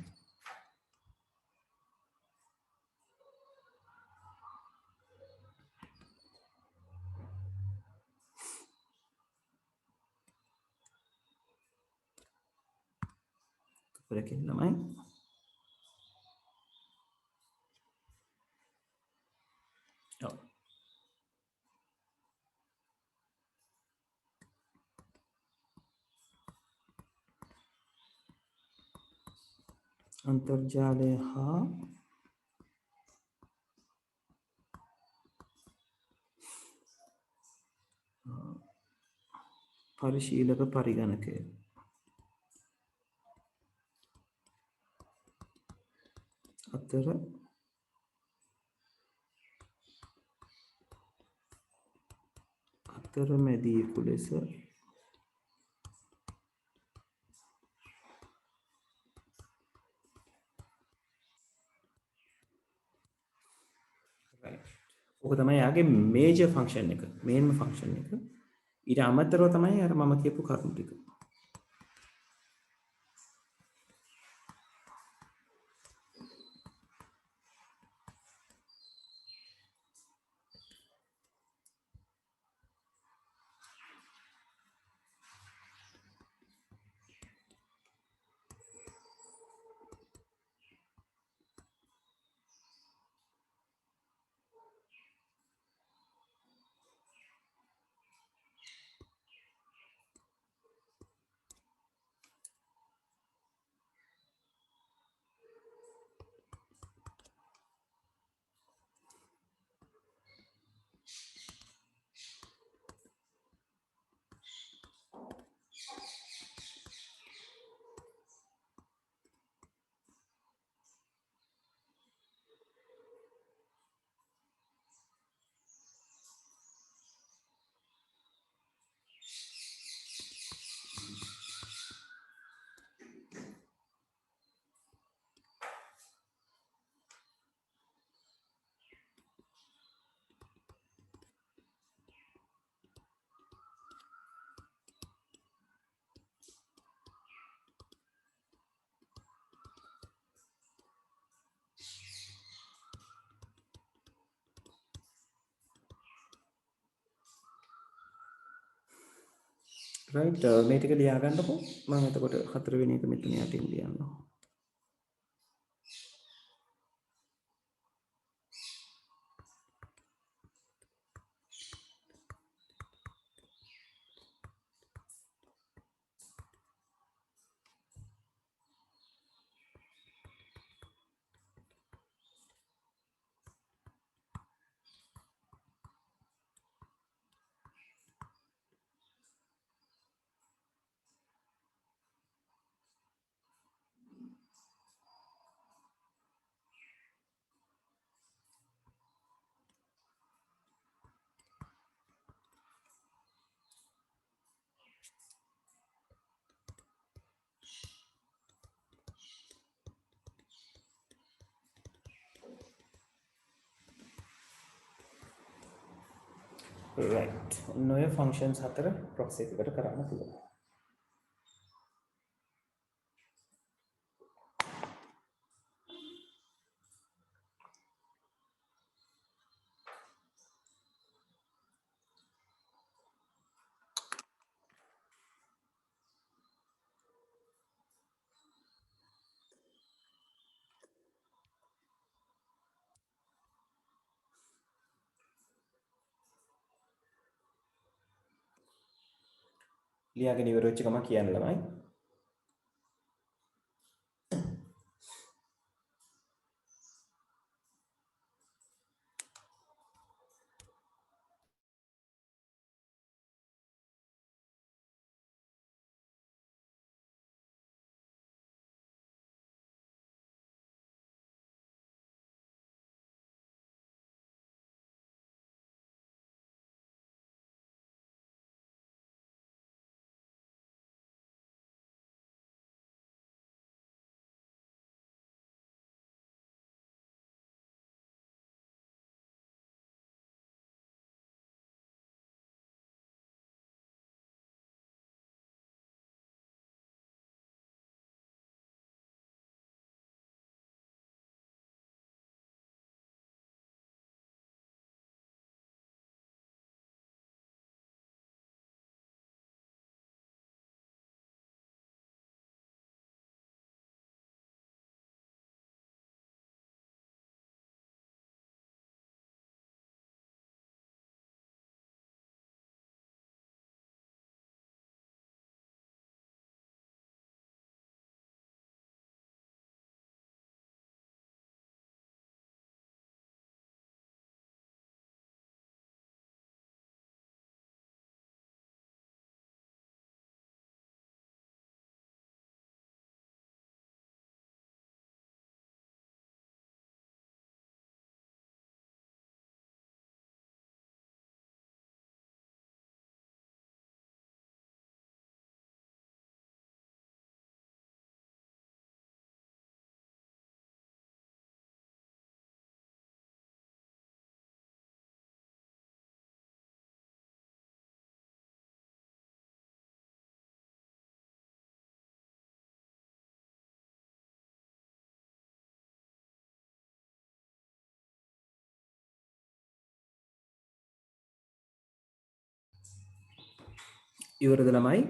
ඔරකින් ළමයි ඔව් අන්තර්ජාලය හා පරිශීලක පරිගණකය අතර අතරමැදියෙකු ලෙස ඕක තමයි යාගේ මේජර් ෆන්ක්ෂන් එක මේන්ම ෆන්ක්ෂන් එක ඊට අමතරව තමයි අර මම කියපු කරුණු ටික රයිට් මේ ටික ලියා ගන්නකො මම එතකොට හතරවෙනි එක මෙතන යටින් ලියන්නම් රයිට් ඔන්න ඔය ෆන්ක්ෂන්ස් හතර ප්‍රොසෙස් එකකට කරන්න පුළුවන් ලියාගෙන ඉවර වෙච්ච ගමන් කියන්න ළමයි ඉවරද ළමයි?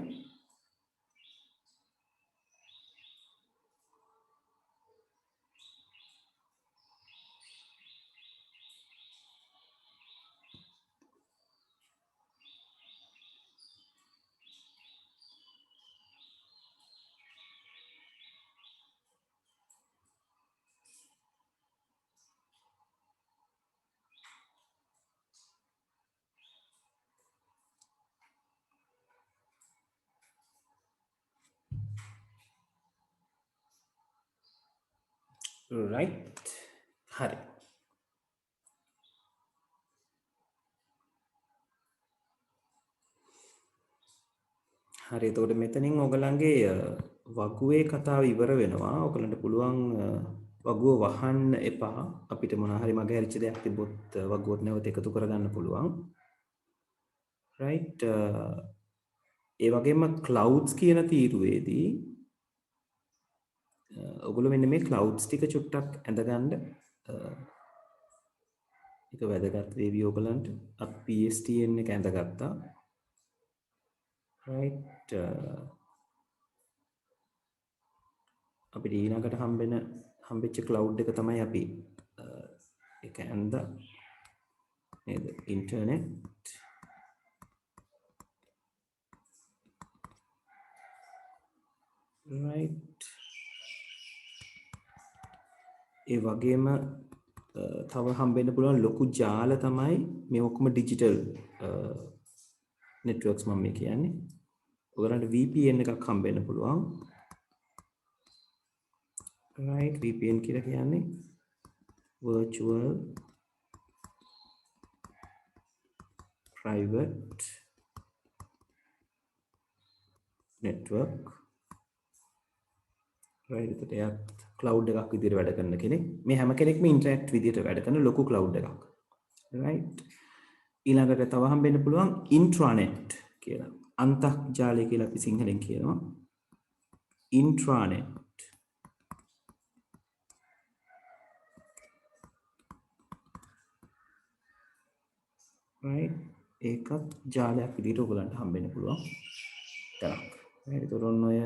right. හරි. හරි එතකොට මෙතනින් ඔයගලන්ගේ වගුවේ කතාව ඉවර වෙනවා. ඔයගලන්ට පුළුවන් වගුව වහන්න එපා. අපිට මොන හරි මග හැරිච්ච දෙයක් තිබ්බොත් වගුවත් නැවත එකතු කරගන්න පුළුවන්. right. ඒ වගේම clouds කියන තීරුවේදී ඔයගොල්ලෝ මෙන්න මේ clouds ටික චුට්ටක් ඇඳගන්න ඒක වැදගත් වේවි ඔයගලන්ට. අපි PSTN එක ඇඳගත්තා. right. අපිට ඊළඟට හම්බෙච්ච cloud එක තමයි අපි ඒක ඇඳ නේද internet right. ඒ වගේම තව හම්බෙන්න පුළුවන් ලොකු ජාල තමයි මේ ඔක්කොම ඩිජිටල් නෙට්වර්ක්ස් මම මේ කියන්නේ. ඔයගලන්ට VPN එකක් හම්බෙන්න පුළුවන්. right. VPN කියලා කියන්නේ virtual private network. right. එතකොට එයාත් cloud එකක් විදිහට වැඩ කරන කෙනෙක්. මේ හැම කෙනෙක්ම ඉන්ටරැක්ට් විදිහට වැඩ කරන ලොකු cloud එකක්. right. ඊළඟට තව හම්බෙන්න පුළුවන් intranet කියලා. අන්තර්ජාලය කියලා අපි සිංහලෙන් කියනවා. intranet. right. ඒකත් ජාලයක් විදිහට ඔයගලන්ට හම්බෙන්න පුළුවන් තැනක්. right. ඒතකොට ඔන්න ඔය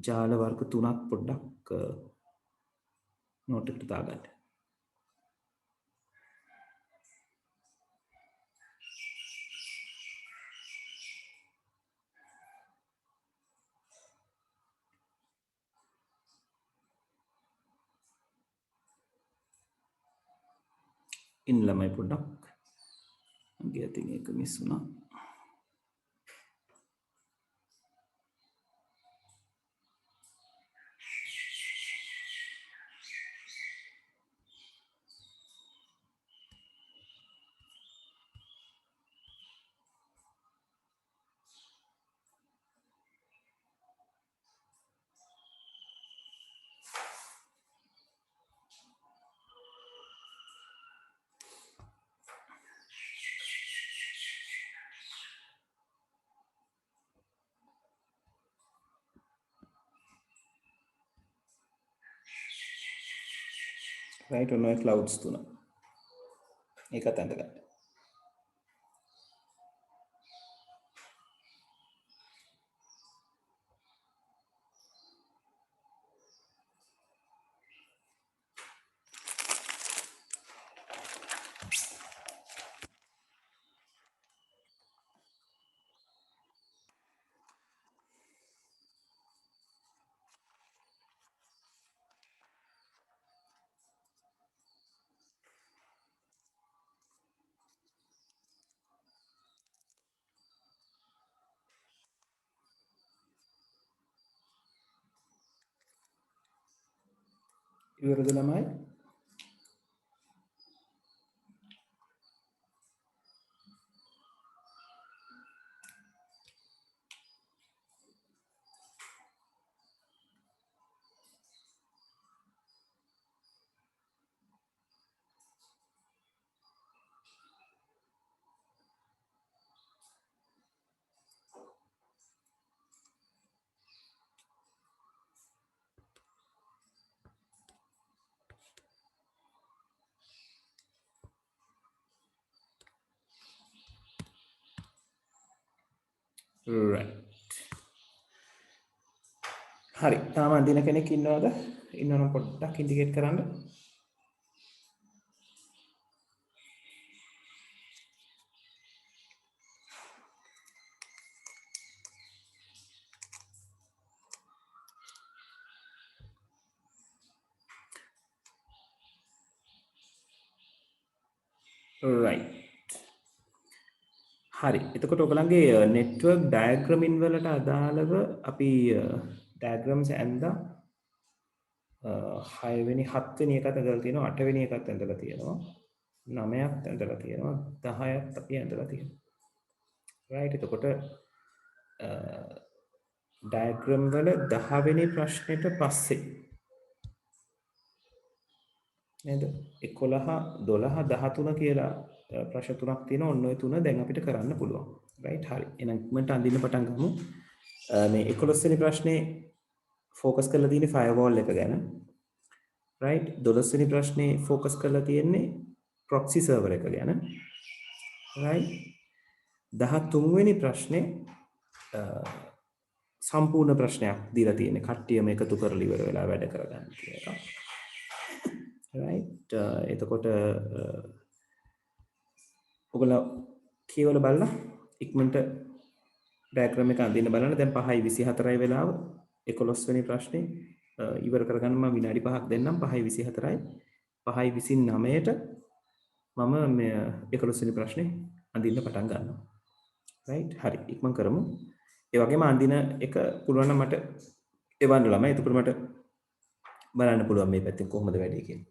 ජාල වර්ග තුනක් පොඩ්ඩක් නෝට් එකට දාගන්න. ඉන්න ළමයි පොඩ්ඩක්. මගේ අතින් ඒක මිස් වුණා. right. ඔන්න ඔය clouds තුන. ඒකත් අඳගන්න. ඉවරද ළමයි? right. හරි තාම අඳින කෙනෙක් ඉන්නවද? ඉන්නවනම් පොඩ්ඩක් ඉන්ඩිකේට් කරන්න. right. හරි එතකොට ඔයගලගේ network diagram වලට අදාළව අපි diagrams ඇඳලා 6 වෙනි 7 වෙනි එකත් ඇඳලා තියෙනවා 8 වෙනි එකත් ඇඳලා තියෙනවා 9ක් ඇඳලා තියෙනවා 10ක් අපි ඇඳලා තියෙනවා. right එතකොට diagram වල 10 වෙනි ප්‍රශ්නෙට පස්සේ නේද 11 12 13 කියලා ප්‍රශ්න තුනක් තියෙනවා. ඔන්න ඔය තුන දැන් අපිට කරන්න පුළුවන්. right හරි එහෙනම් ඉක්මනට අඳින්න පටන් ගමු. මේ 11 වෙනි ප්‍රශ්නේ ફોකස් කරලා තියෙන්නේ ෆයර්වෝල් එක ගැන. right 12 වෙනි ප්‍රශ්නේ ફોකස් කරලා තියෙන්නේ proxy server එක ගැන. right 13 වෙනි ප්‍රශ්නේ සම්පූර්ණ ප්‍රශ්නයක් දීලා තියෙන්නේ කට්ටියම එකතු කරලා ඉවර වෙලා වැඩ කරගන්න කියලා. right එතකොට ඔයගොල්ලෝ කියවල බලලා ඉක්මනට ඩයග්‍රෑම් එක අඳින්න බලන්න. දැන් 5:24යි වෙලාව. 11 වෙනි ප්‍රශ්නේ ඉවර කරගන්න මම විනාඩි 5ක් දෙන්නම්. 5:24යි 5:29ට මම මේ 11 වෙනි ප්‍රශ්නේ අඳින්න පටන් ගන්නවා. right හරි ඉක්මන් කරමු. ඒ වගේම අඳින එක පුළුවන් නම් මට එවන්න ළමයි. එතකොට මට බලන්න පුළුවන් මේ පැත්තෙන් කොහොමද වැඩේ කියලා.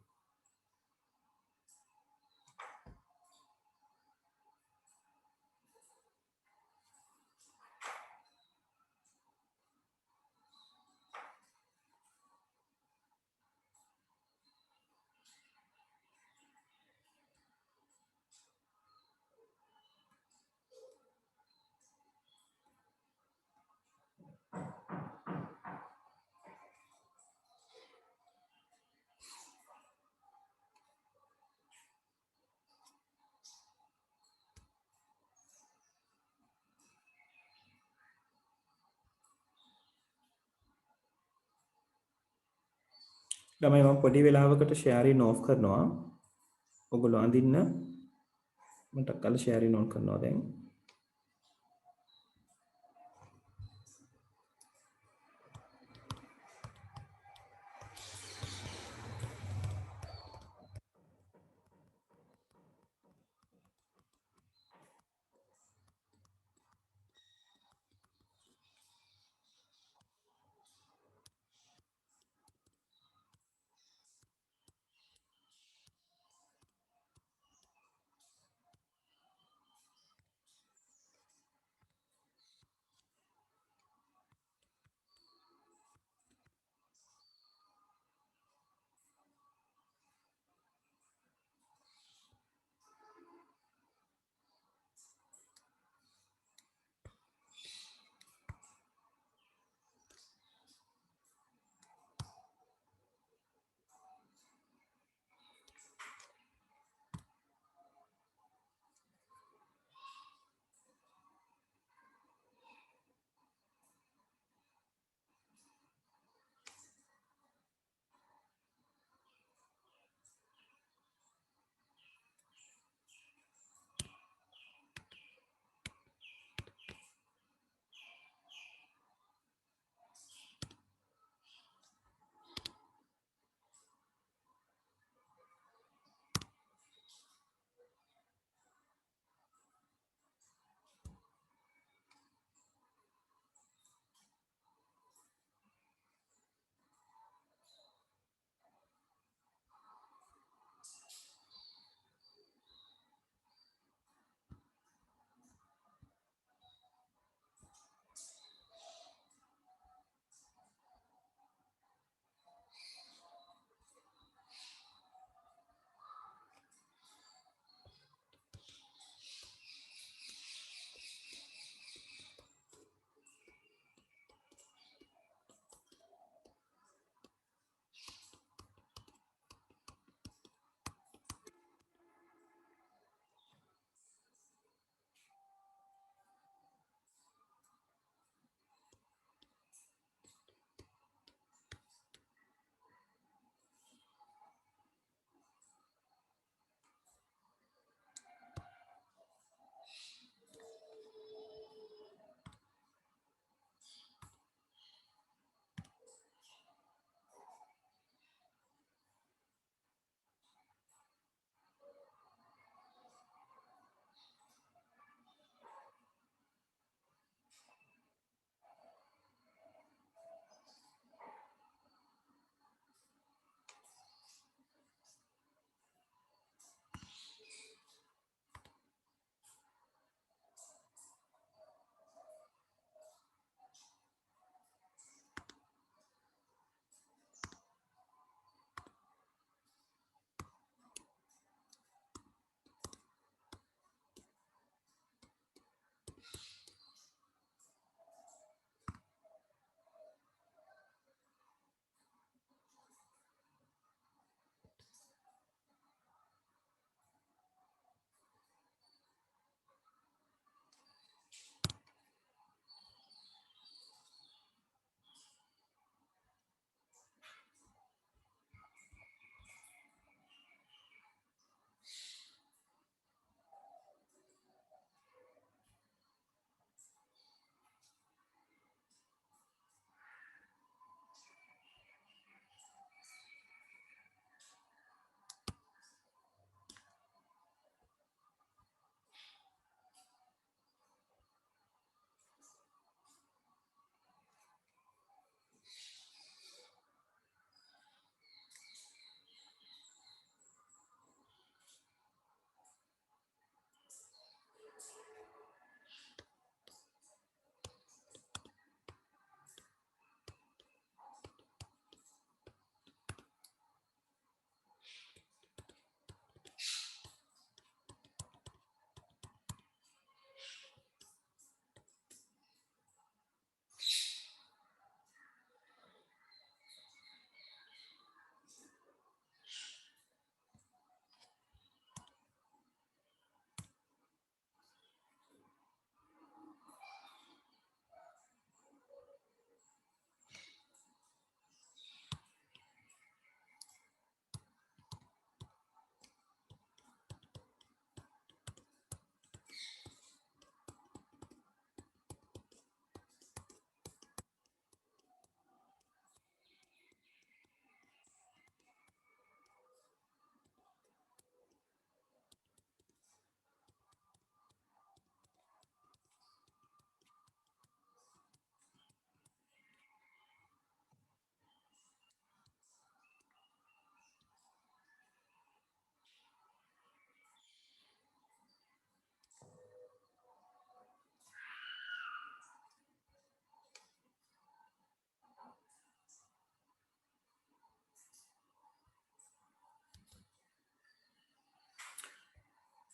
ළමයි මම පොඩි වෙලාවකට ෂෙයාරින් ඕෆ් කරනවා. ඔයගොල්ලෝ අඳින්න මට කල ෂෙයාරින් ඔන් කරනවා දැන්.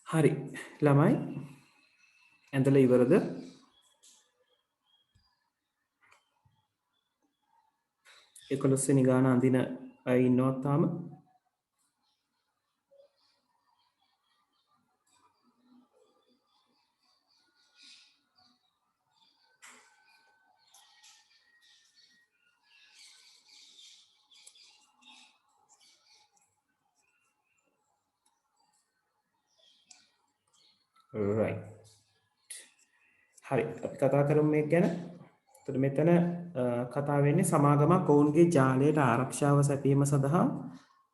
හරි ළමයි ඇඳලා ඉවරද? එකොළොස්වෙනි ගාන අඳින අය ඉන්නවත් තාම? right. හරි අපි කතා කරමු මේක ගැන. එතකොට මෙතන කතා වෙන්නේ සමාගමක් ඔවුන්ගේ ජාලයට ආරක්ෂාව සැපීම සඳහා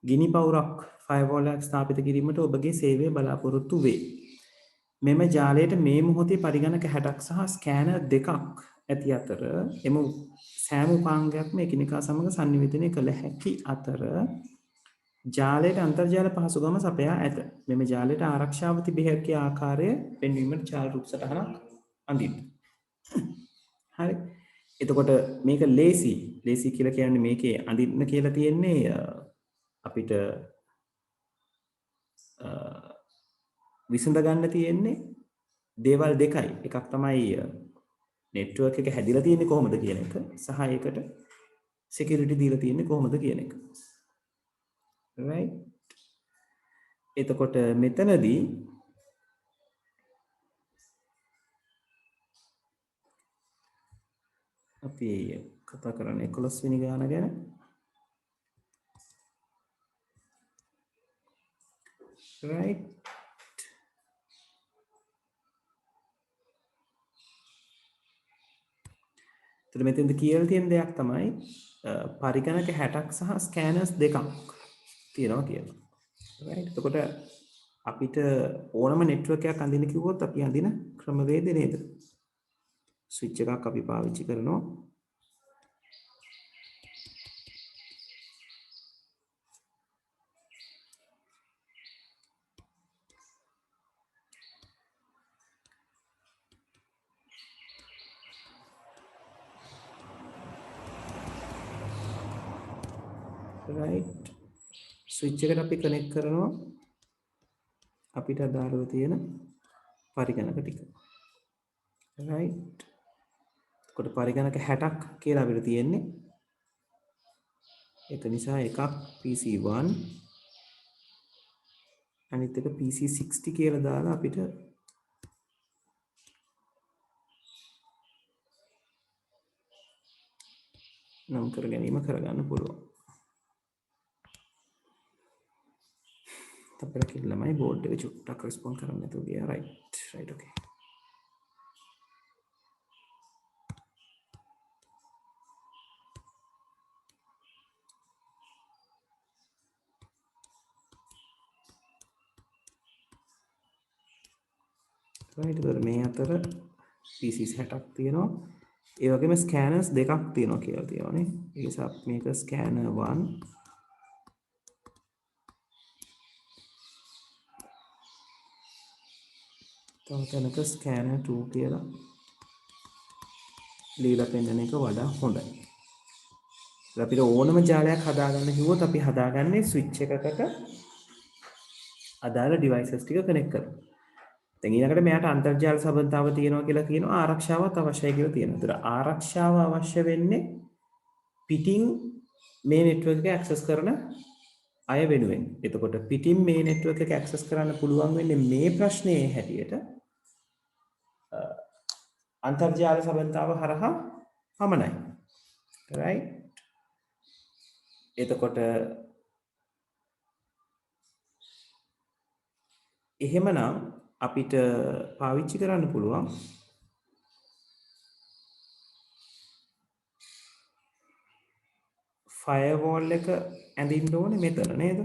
ගිනි පවුරක් ෆයර්වෝල් එකක් ස්ථාපිත කිරීමට ඔබගේ සේවය බලාපොරොත්තු වේ. මෙම ජාලයට මේ මොහොතේ පරිගණක 60ක් සහ ස්කෑනර් දෙකක් ඇති අතර එම සෑම උපාංගයක්ම එකිනෙකා සමග සංනිවේදනය කළ හැකි අතර ජාලයට අන්තර්ජාල පහසුකම සපයා ඇත. මෙම ජාලයට ආරක්ෂාව තිබිය හැකි ආකාරය පෙන්වීමට ජාල රූප සටහනක් අඳින්න. හරි. එතකොට මේක ලේසි කියලා කියන්නේ මේකේ අඳින්න කියලා තියෙන්නේ අපිට විසඳ ගන්න තියෙන්නේ දේවල් දෙකයි. එකක් තමයි නෙට්වර්ක් එක හැදිලා තියෙන්නේ කොහොමද කියන එක සහ ඒකට සිකියුරිටි දීලා තියෙන්නේ කොහොමද කියන එක. right. එතකොට මෙතනදී අපි කතා කරන්නේ 11 වෙනි ගාන ගැන. right. එතකොට මෙතෙන්ද කියලා තියෙන දෙයක් තමයි පරිගණක 60ක් සහ ස්කෑනර්ස් දෙකක් තියෙනවා කියලා. right. එතකොට අපිට ඕනම නෙට්වර්ක් එකක් අඳින්න කිව්වොත් අපි අඳින ක්‍රමවේදය නේද? ස්විච් එකක් අපි පාවිච්චි කරනවා. right. ස්විච් එකට අපි කනෙක්ට් කරනවා අපිට අදාළව තියෙන පරිගණක ටික. right. එතකොට පරිගණක 60ක් කියලා අපිට තියෙන්නේ. ඒක නිසා එකක් PC1 අනිත් එක PC60 කියලා දාලා අපිට නම් කර ගැනීම කරගන්න පුළුවන්. අපිට ළමයි බෝඩ් එක චුට්ටක් රෙස්පොන්ඩ් කරන්න නැතුව ගියා. right okay. right. එතකොට මේ අතර PCs 60ක් තියෙනවා. ඒ වගේම ස්කෑනර්ස් දෙකක් තියෙනවා කියලා තියෙනවානේ. ඒ නිසා මේක ස්කෑනර් 1 තව තැනක ස්කෑනර් 2 කියලා ලියලා පෙන්නන එක වඩා හොඳයි. අපිට ඕනම ජාලයක් හදාගන්න කිව්වොත් අපි හදාගන්නේ ස්විච් එකකට අදාළ ඩිවයිසස් ටික කනෙක්ට් කරලා. දැන් ඊළඟට මෙයාට අන්තර්ජාල සබඳතාව තියෙනවා කියලා කියනවා ආරක්ෂාවක් අවශ්‍යයි කියලා තියෙනවා. ඒතර ආරක්ෂාව අවශ්‍ය වෙන්නේ පිටින් මේ නෙට්වර්ක් එක ඇක්සස් කරන අය වෙනුවෙන්. එතකොට පිටින් මේ නෙට්වර්ක් එක ඇක්සස් කරන්න පුළුවන් වෙන්නේ මේ ප්‍රශ්නේ හැටියට අන්තර්ජාල සබඳතාව හරහා පමණයි. right. එතකොට එහෙමනම් අපිට පාවිච්චි කරන්න පුළුවන් ෆයර්වෝල් එක ඇඳින්න ඕනේ මෙතන නේද?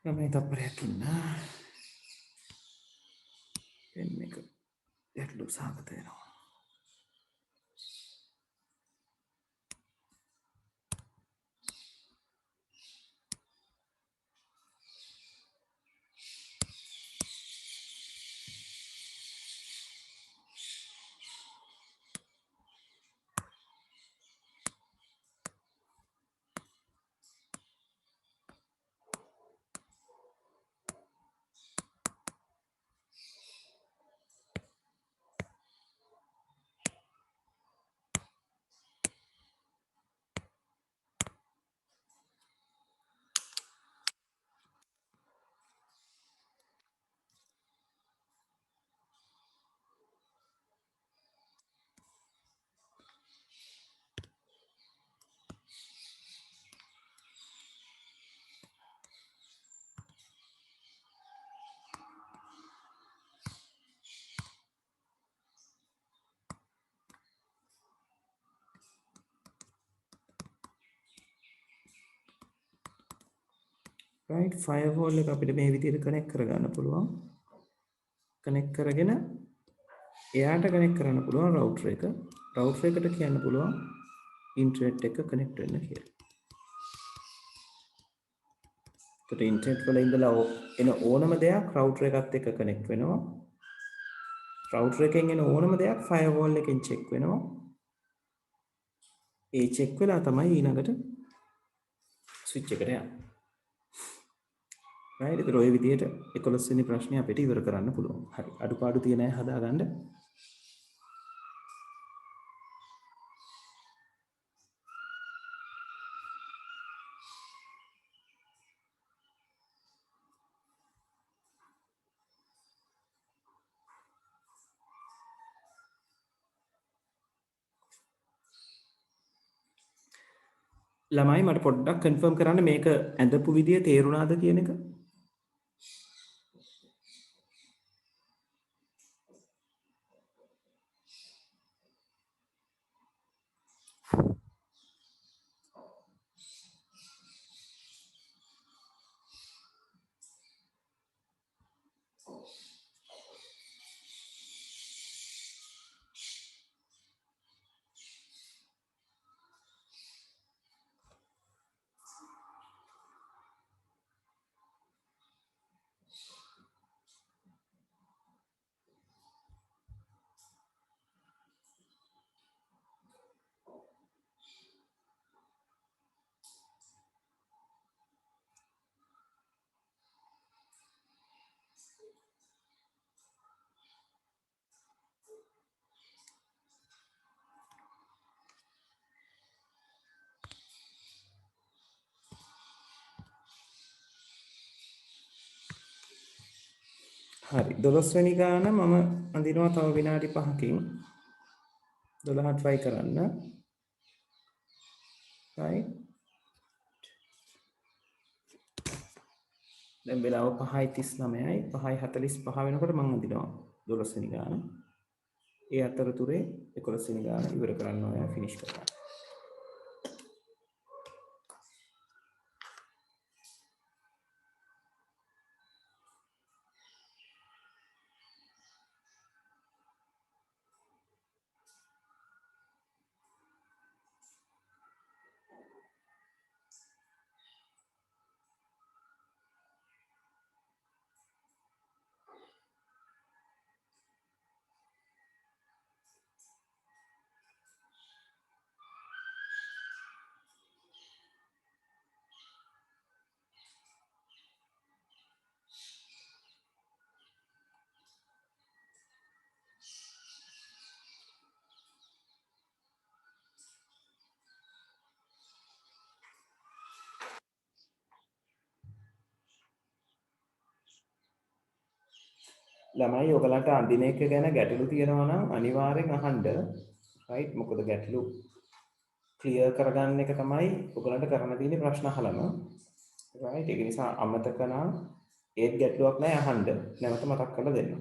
මේ තප්පරයක් ඉන්න පෙන් එක ගැටලු සහගත වෙනවා. right firewall එක අපිට මේ විදිහට connect කරගන්න පුළුවන් connect කරගෙන එයාට connect කරන්න පුළුවන් router එක එකට කියන්න පුළුවන් internet එක connect වෙන්න කියලා. ඒකට internet වල ඉඳලා එන ඕනම දෙයක් router එකත් එක්ක connect වෙනවා. router එකෙන් එන ඕනම දෙයක් firewall එකෙන් check වෙනවා. ඒ check වෙලා තමයි ඊළඟට switch එකට යන්නේ. right ඒක ඔය විදිහට 11 වෙනි ප්‍රශ්නේ අපිට ඉවර කරන්න පුළුවන්. හරි. අඩුපාඩු තියෙන අය හදාගන්න. ළමයි මට පොඩ්ඩක් කන්ෆර්ම් කරන්න මේක ඇඳපු විදිය තේරුණාද කියන එක? හරි 12 වෙනි ගාන මම අඳිනවා තව විනාඩි 5කින් 12 try කරන්න right දැන් වෙලාව 5:39යි 5:45 වෙනකොට මම අඳිනවා 12 වෙනි ගාන ඒ අතරතුරේ 11 වෙනි ගාන ඉවර කරන්න ඕනේ ෆිනිෂ් කරන්න ළමයි ඔයගලන්ට අඳින එක ගැන ගැටලු තියෙනවා නම් අනිවාර්යෙන් අහන්න right මොකද ගැටලු ක්ලියර් කරගන්න එක තමයි ඔයගලන්ට කරන්න තියෙන ප්‍රශ්න අහලම right ඒක නිසා අමතක නම් ඒත් ගැටලුවක් නැහැ අහන්න නැවත මතක් කරලා දෙන්න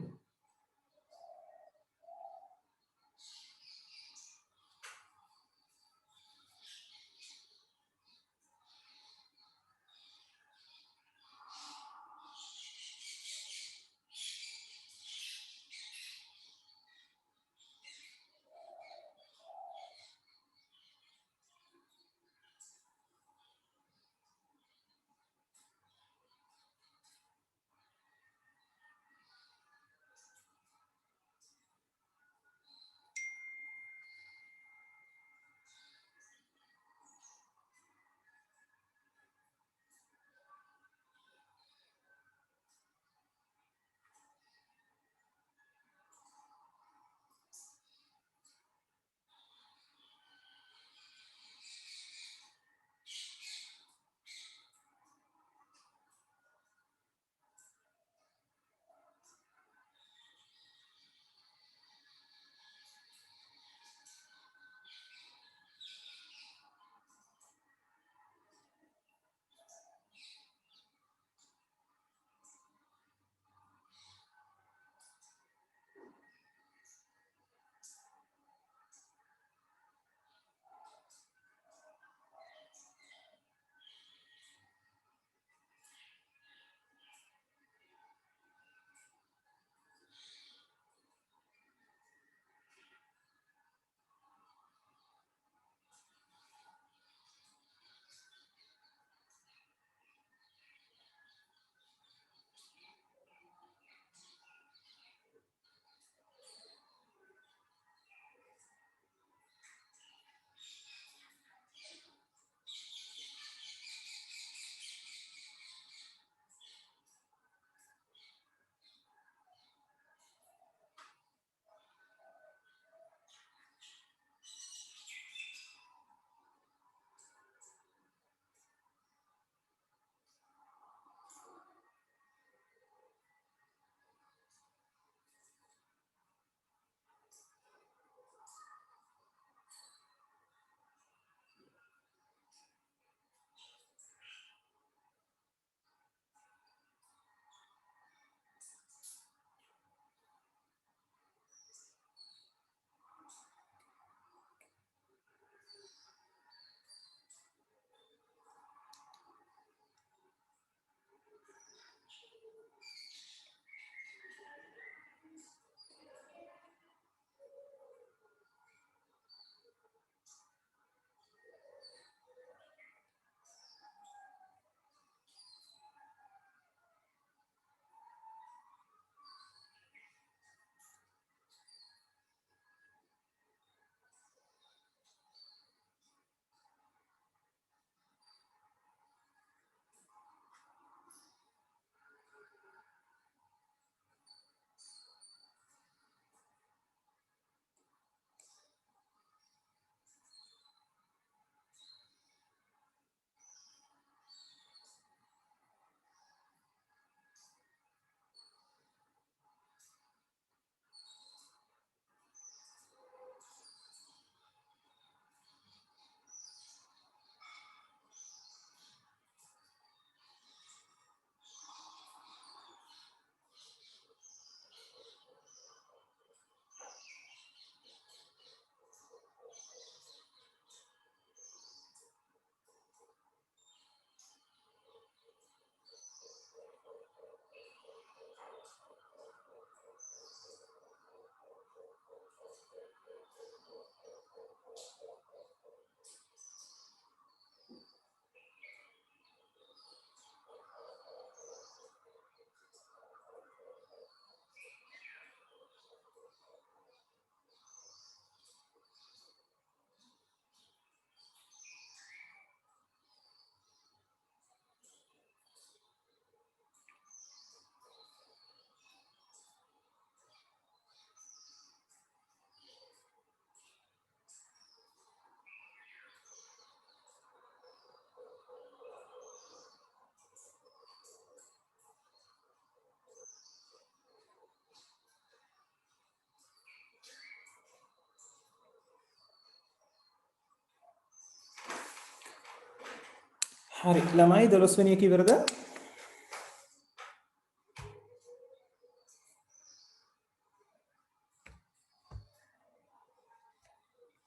හරි ළමයි 12 වෙනි එක ඉවරද?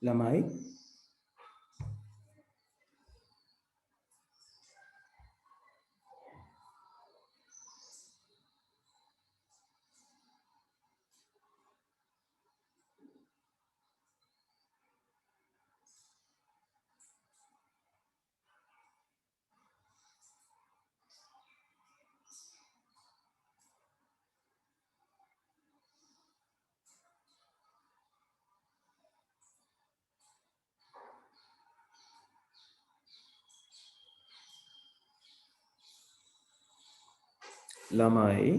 ළමයි ළමයි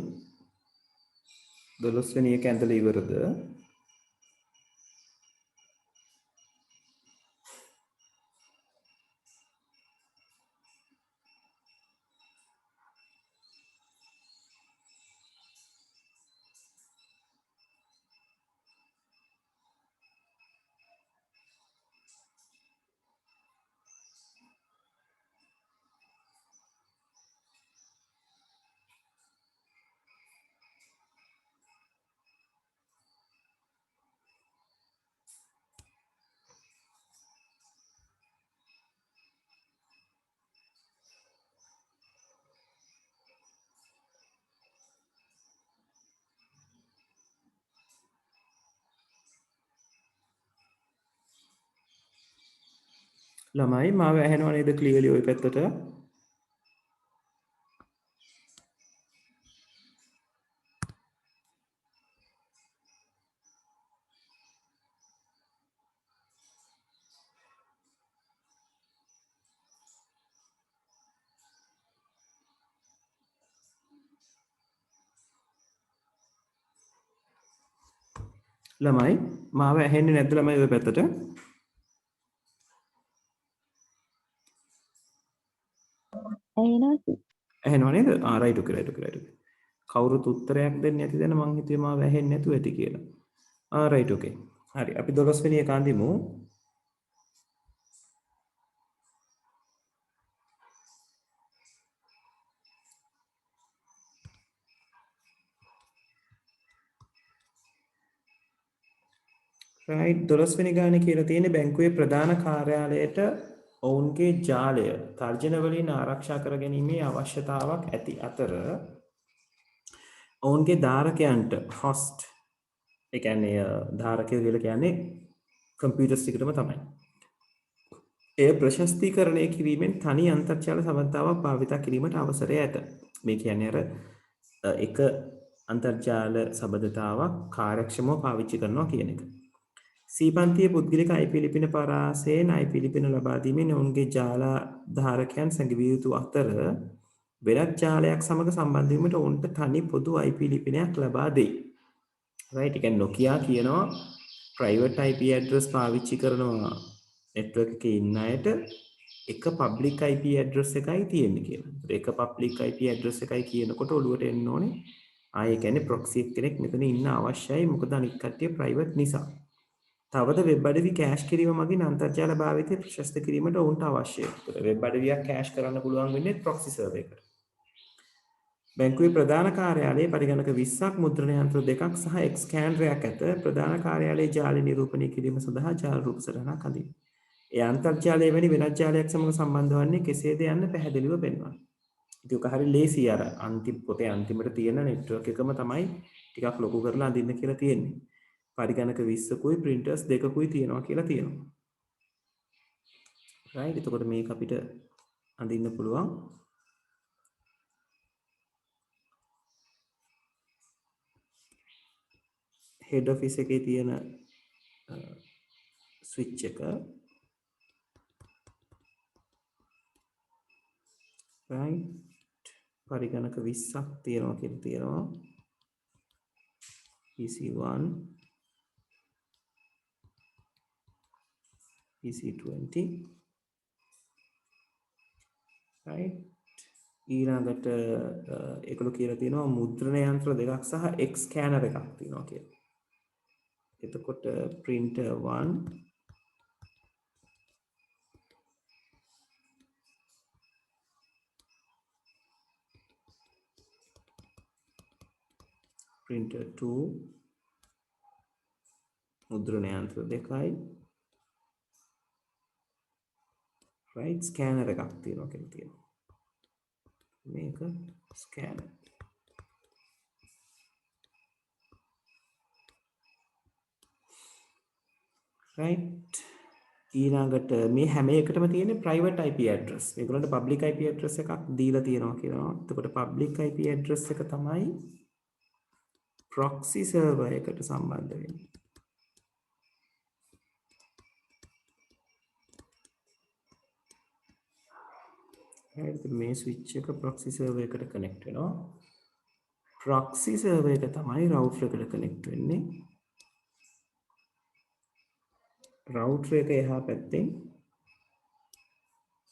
12 වෙනි එක ඇඳලා ඉවරද? ළමයි මාව ඇහෙනව නේද ක්ලියර්ලි ওই පැත්තට? ළමයි මාව ඇහෙන්නේ නැද්ද ළමයි ওই පැත්තට? ඇහෙනව නේද? රයිට් ඔකේ රයිට් ඔකේ රයිට් ඔකේ. කවුරුත් උත්තරයක් දෙන්නේ නැති දැන මං හිතුවේ මාව ඇහෙන්නේ නැතුව ඇති කියලා. රයිට් ඔකේ. හරි අපි 12 වෙනි එක අඳිමු. රයිට් 12 වෙනි ගානේ කියලා තියෙන්නේ බැංකුවේ ප්‍රධාන කාර්යාලයට ඔවුන්ගේ ජාලය තර්ජන වලින් ආරක්ෂා කර ගැනීමේ අවශ්‍යතාවක් ඇති අතර ඔවුන්ගේ ධාරකයන්ට හොස්ට් ඒ කියන්නේ ධාරකයෝ කියලා කියන්නේ කම්පියුටර්ස් ටිකටම තමයි. එය ප්‍රශස්තීකරණය කිරීමෙන් තනි අන්තර්ජාල සබඳතාවක් භාවිත කිරීමට අවසරය ඇත. මේ කියන්නේ අර එක අන්තර්ජාල සබඳතාවක් කාර්යක්ෂමව පාවිච්චි කරනවා කියන එක. සීපන්තියේ පුද්ගලික IP ලිපින පරාසයෙන් IP ලිපින ලබා දීමෙන් ඔවුන්ගේ ජාල ධාරකයන් සැඟවිය යුතු අතර වෙනත් ජාලයක් සමග සම්බන්ධ වීමට ඔවුන්ට තනි පොදු IP ලිපිනයක් ලබා දෙයි. right? ඒ කියන්නේ Nokia කියනවා private IP address පාවිච්චි කරනවා network එකේ ඉන්න අයට එක public IP address එකයි තියෙන්නේ කියලා. ඒක public IP address එකයි කියනකොට ඔළුවට එන්න ඕනේ ආයේ කියන්නේ proxy කෙනෙක් මෙතන ඉන්න අවශ්‍යයි මොකද අනිත් කට්ටිය private නිසා. තවද වෙබ් අඩවි කෑෂ් කිරීම මගින් අන්තර්ජාල භාවිතය ප්‍රශස්ත කිරීමට ඔවුන්ට අවශ්‍යය. වෙබ් අඩවියක් කෑෂ් කරන්න පුළුවන් වෙන්නේ ප්‍රොක්සි සර්වර් එකකට. බැංකුවේ ප්‍රධාන කාර්යාලයේ පරිගණක 20ක් මුද්‍රණ යන්ත්‍ර දෙකක් සහ එක් ස්කෑනරයක් ඇත. ප්‍රධාන කාර්යාලයේ ජාල නිරූපණය කිරීම සඳහා ජාල රූප සටහනක් අඳින්න. ඒ අන්තර්ජාලය වැනි වෙනත් ජාලයක් සමග සම්බන්ධ වන්නේ කෙසේද යන්න පැහැදිලිව පෙන්වන්න. ඉතින් ඔක හරිය ලේසි අර අන්තිම පොතේ අන්තිමට තියෙන නෙට්වර්ක් එකම තමයි ටිකක් ලොකු කරලා අඳින්න කියලා තියෙන්නේ. පරිගණක 20කුයි printers දෙකකුයි තියෙනවා කියලා තියෙනවා. right එතකොට මේක අපිට අඳින්න පුළුවන්. head office එකේ තියෙන switch එක right පරිගණක 20ක් තියෙනවා කියලා තියෙනවා. PC1 PC20 right ඊළඟට ඒකලු කියලා තියෙනවා මුද්‍රණ යන්ත්‍ර දෙකක් සහ එක් ස්කෑනර් එකක් තියෙනවා කියලා. එතකොට printer 1 . printer 2 මුද්‍රණ යන්ත්‍ර 2යි right scanner එකක් තියෙනවා කියලා තියෙනවා මේක scanner right ඊළඟට මේ හැම එකටම තියෙන private IP address මේගොල්ලන්ට public IP address එකක් දීලා තියෙනවා කියනවා එතකොට public IP address එක තමයි proxy server එකට සම්බන්ධ වෙන්නේ right මේ switch එක proxy server එකට connect වෙනවා proxy server එක තමයි router එකට connect වෙන්නේ router එක එහා පැත්තෙන්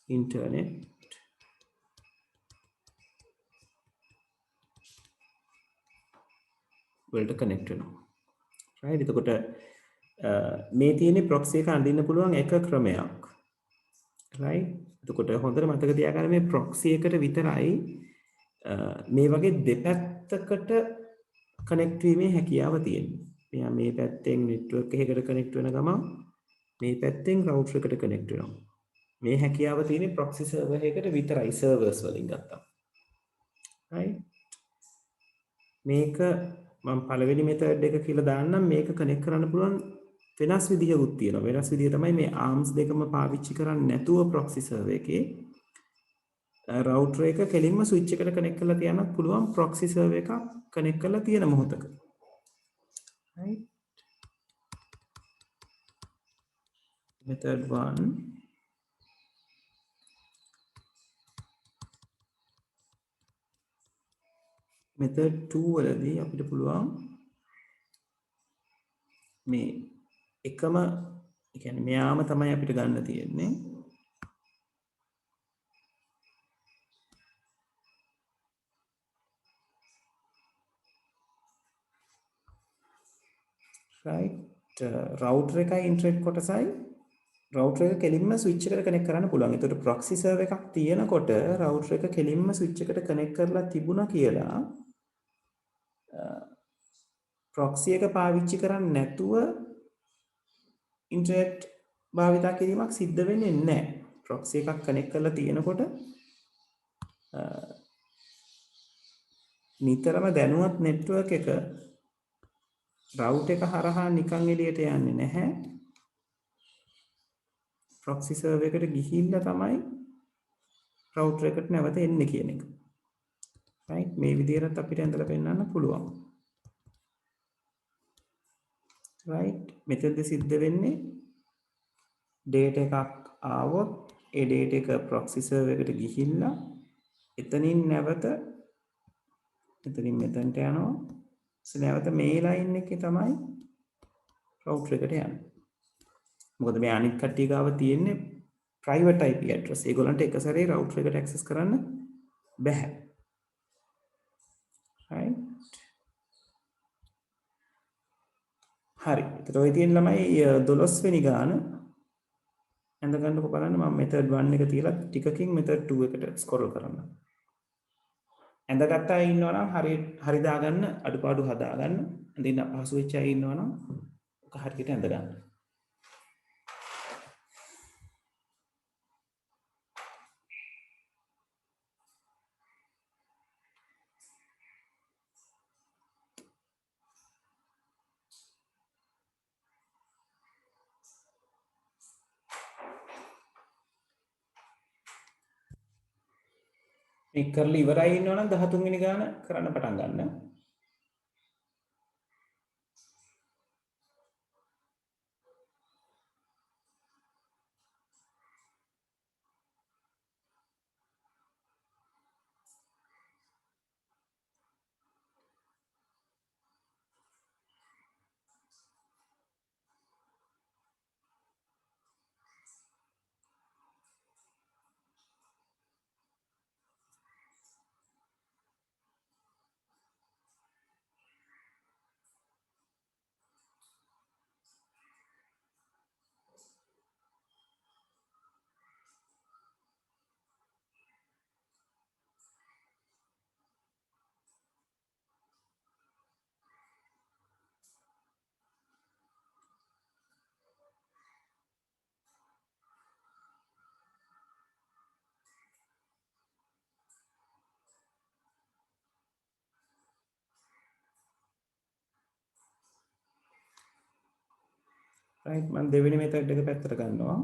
internet වලට connect වෙනවා right එතකොට මේ තියෙන්නේ proxy එක අඳින්න පුළුවන් එක ක්‍රමයක් right එතකොට හොඳට මතක තියාගන්න මේ proxy එකට විතරයි මේ වගේ දෙපැත්තකට connect වීමේ හැකියාව තියෙන්නේ. මෙයා මේ පැත්තෙන් network එකකට connect වෙන ගමන් මේ පැත්තෙන් router එකට connect වෙනවා. මේ හැකියාව තියෙන්නේ proxy server එකකට විතරයි servers වලින් ගත්තා. right මේක මම පළවෙනි method එක කියලා දාන්නම් මේක connect කරන්න පුළුවන් වෙනස් විදිහකුත් තියෙනවා. වෙනස් විදිහ තමයි මේ arms දෙකම පාවිච්චි කරන්නේ නැතුව proxy server එකේ router එක කෙලින්ම switch එකට connect කරලා තියන්නත් පුළුවන් proxy server එකක් connect කරලා තියෙන මොහොතක. right method 1 method 2 වලදී අපිට පුළුවන් මේ එකම ඒ කියන්නේ මෙයාම තමයි අපිට ගන්න තියෙන්නේ right router එකයි internet කොටසයි router එක කෙලින්ම switch එකට connect කරන්න පුළුවන්. ඒතකොට proxy server එකක් තියෙනකොට router එක කෙලින්ම switch එකට connect කරලා තිබුණා කියලා proxy එක පාවිච්චි කරන්නේ නැතුව internet භාවිතා කිරීමක් සිද්ධ වෙන්නේ නැහැ. proxy එකක් connect කරලා තියෙනකොට නිතරම දැනුවත් network එක router එක හරහා නිකන් එළියට යන්නේ නැහැ. proxy server එකට ගිහිල්ලා තමයි router එකට නැවත එන්නේ කියන එක. right මේ විදිහට අපිට ඇඳලා පෙන්නන්න පුළුවන්. right මෙතෙන්ද සිද්ධ වෙන්නේ data එකක් ආවොත් ඒ data එක proxy server එකට ගිහිල්ලා එතනින් නැවත එතනින් මෙතනට යනවා. නැවත මේ line එකේ තමයි router එකට යන්නේ. මොකද මේ අනිත් කට්ටිය ගාව තියෙන්නේ private IP address. ඒගොල්ලන්ට එක සැරේ router එකට access කරන්න බැහැ. right හරි. ඒතර ඔය තියෙන ළමයි 12 වෙනි ගාන ඇඳ ගන්නකො බලන්න මම method 1 එක තියලා ටිකකින් method 2 එකට scroll කරන්න. ඇඳගත්ත අය ඉන්නවා නම් හරි දාගන්න අඩුපාඩු හදාගන්න. ඇඳින්න අපහසු වෙච්ච අය ඉන්නවා නම් ඔක හරියට ඇඳ ගන්න. මේක කරලා ඉවරයි ඉන්නවා නම් 13 වෙනි ගාන කරන්න පටන් ගන්න. right මම දෙවෙනි method එක පැත්තට ගන්නවා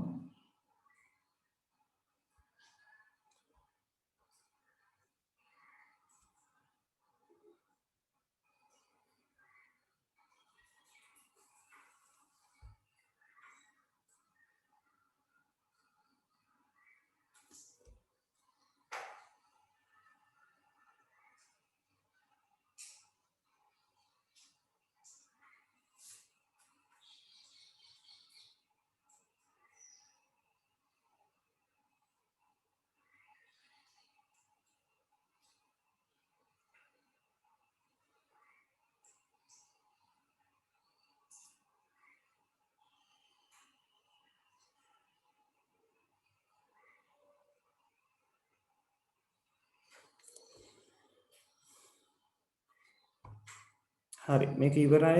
හරි මේක ඉවරය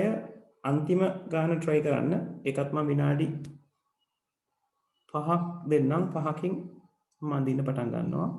අන්තිම ගාන try කරන්න ඒකත් මම විනාඩි 5ක් දෙන්නම් 5කින් මම අඳින්න පටන් ගන්නවා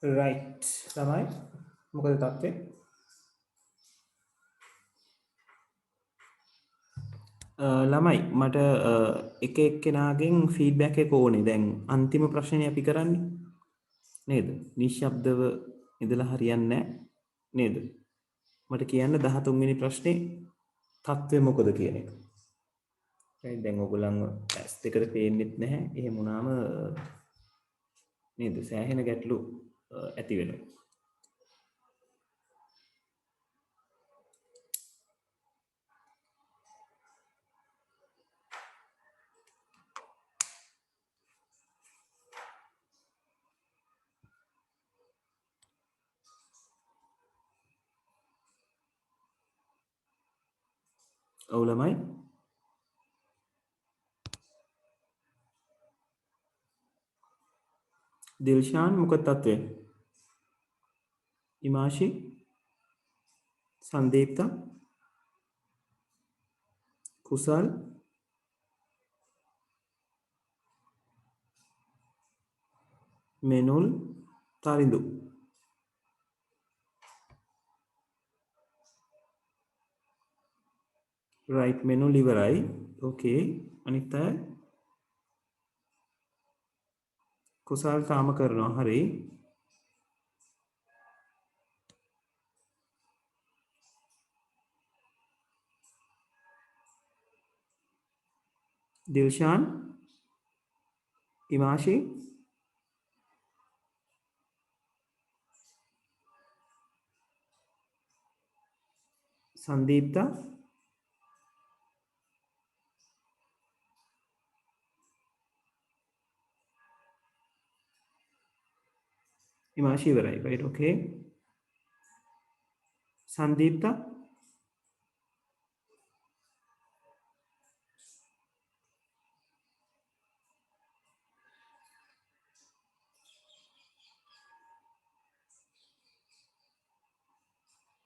රයිට් තමයි මොකද තත්ත්වය ළමයි මට එක එක්කෙනාගෙන් ෆීඩ්බැක් එක ඕනේ දැන් අන්තිම ප්‍රශ්නය අපි කරන්නේ නේද නිශ්ශබ්දව ඉඳලා හරියන්නේ නේද මට කියන්න 13 වෙනි ප්‍රශ්නේ තත්ත්වය මොකද කියන එක දැන් ඔයගොල්ලන්ව ඇස් දෙකට පේන්නෙත් නැහැ එහෙම වුණාම නේද සෑහෙන ගැටලු ඇති වෙනවා ඔව් ළමයි දිල්ෂාන් මොකද තත්ත්වය ඉමාෂි සංදීප්ත කුසල් මෙනුල් තරිඳු රයිට් මෙනුල් ඉවරයි ඕකේ අනිත් අය කුසල් තාම කරනවා හරි දිල්ෂාන් ඉමාෂි සංදීප්ත ඉමාෂි ඉවරයි රයිට් ඕකේ සංදීප්ත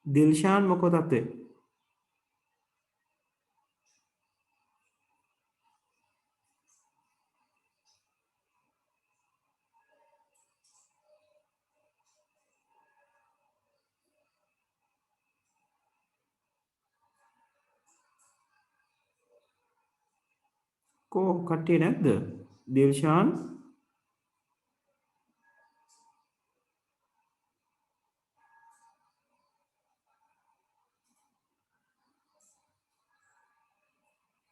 දිල්ෂාන් මොකද තත්ත්වය කෝ කට්ටිය නැද්ද දිල්ෂාන්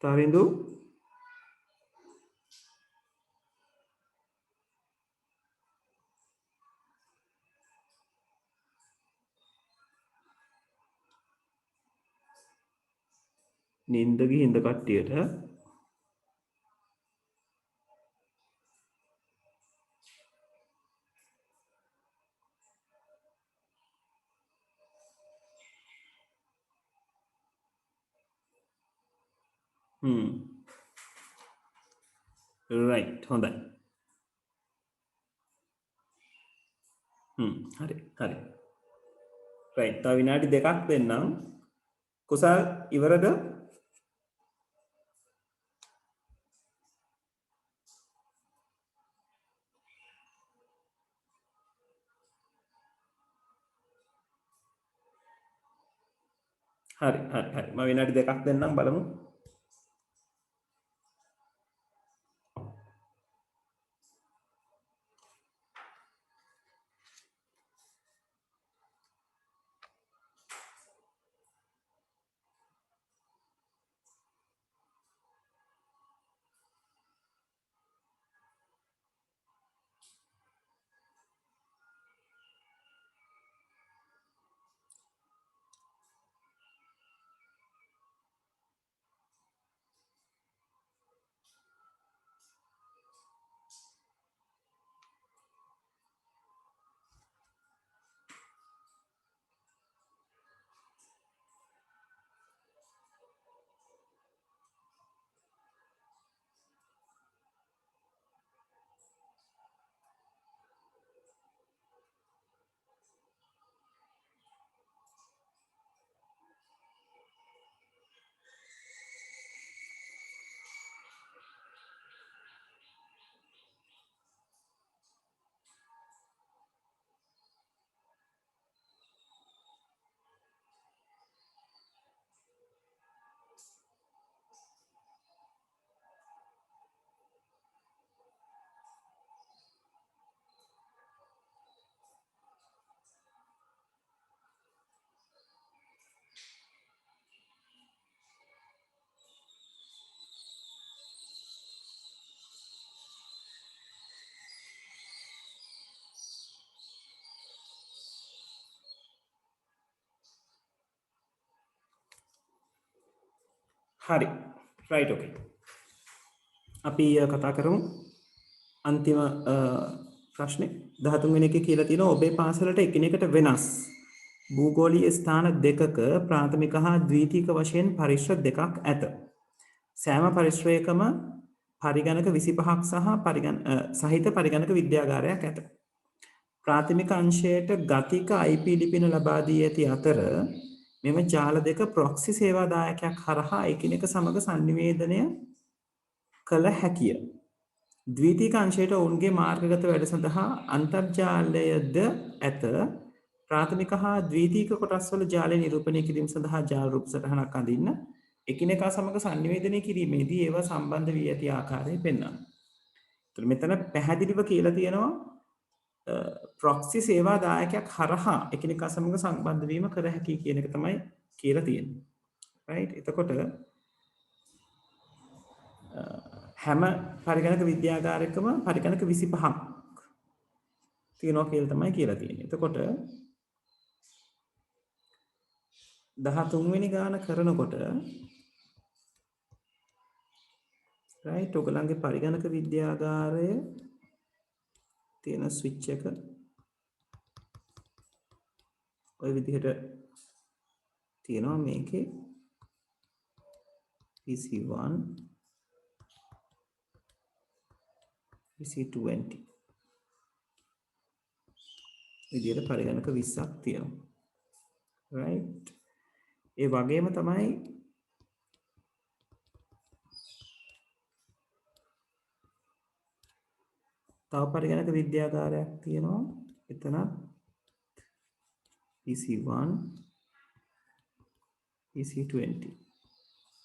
තරිඳු නින්ද ගිහින්ද කට්ටියට රයිට් හොඳයි හරි හරි රයිට් තව විනාඩි දෙකක් දෙන්නම් කුසල් ඉවරද හරි හරි හරි මම විනාඩි දෙකක් දෙන්නම් බලමු හරි රයිට් ඕකේ අපි කතා කරමු අන්තිම ප්‍රශ්නේ 13 වෙනි එකේ කියලා තියෙනවා ඔබේ පාසලට එකිනෙකට වෙනස් භූගෝලීය ස්ථාන දෙකක ප්‍රාථමික හා ද්විතීක වශයෙන් පරිශ්‍ර දෙකක් ඇත. සෑම පරිශ්‍රයකම පරිගණක 25ක් සහිත පරිගණක විද්‍යාගාරයක් ඇත. ප්‍රාථමික අංශයට ගතික IP ලිපින ලබා දී ඇති අතර මෙම ජාල දෙක ප්‍රොක්සි සේවාදායකයක් හරහා එකිනෙක සමග සංනිවේදනය කළ හැකිය. ද්විතීක අංශයට ඔවුන්ගේ මාර්ගගත වැඩ සඳහා අන්තර්ජාලයද ඇත. ප්‍රාථමික හා ද්විතීක කොටස්වල ජාලය නිරූපණය කිරීම සඳහා ජාල රූප සටහනක් අඳින්න එකිනෙකා සමග සංනිවේදනය කිරීමේදී ඒවා සම්බන්ධ වී ඇති ආකාරය පෙන්වන්න. ඒතර මෙතන පැහැදිලිව කියලා තියෙනවා ප්‍රොක්සි සේවාදායකයක් හරහා එකිනෙකා සමග සම්බන්ධ වීම කර හැකි කියන එක තමයි කියලා තියෙන්නේ. right එතකොට හැම පරිගණක විද්‍යාගාරයකම පරිගණක 25ක් තියෙනවා කියලා තමයි කියලා තියෙන්නේ. එතකොට 13 වෙනි ගාන කරනකොට right ඔයගලන්ගේ පරිගණක විද්‍යාගාරය තියෙන ස්විච් එක ඔය විදිහට තියෙනවා මේකේ PC1 PC20 විදිහට පරිගණක 20ක් තියෙනවා right ඒ වගේම තමයි තව පරිගණක විද්‍යාගාරයක් තියෙනවා එතන PC1 PC20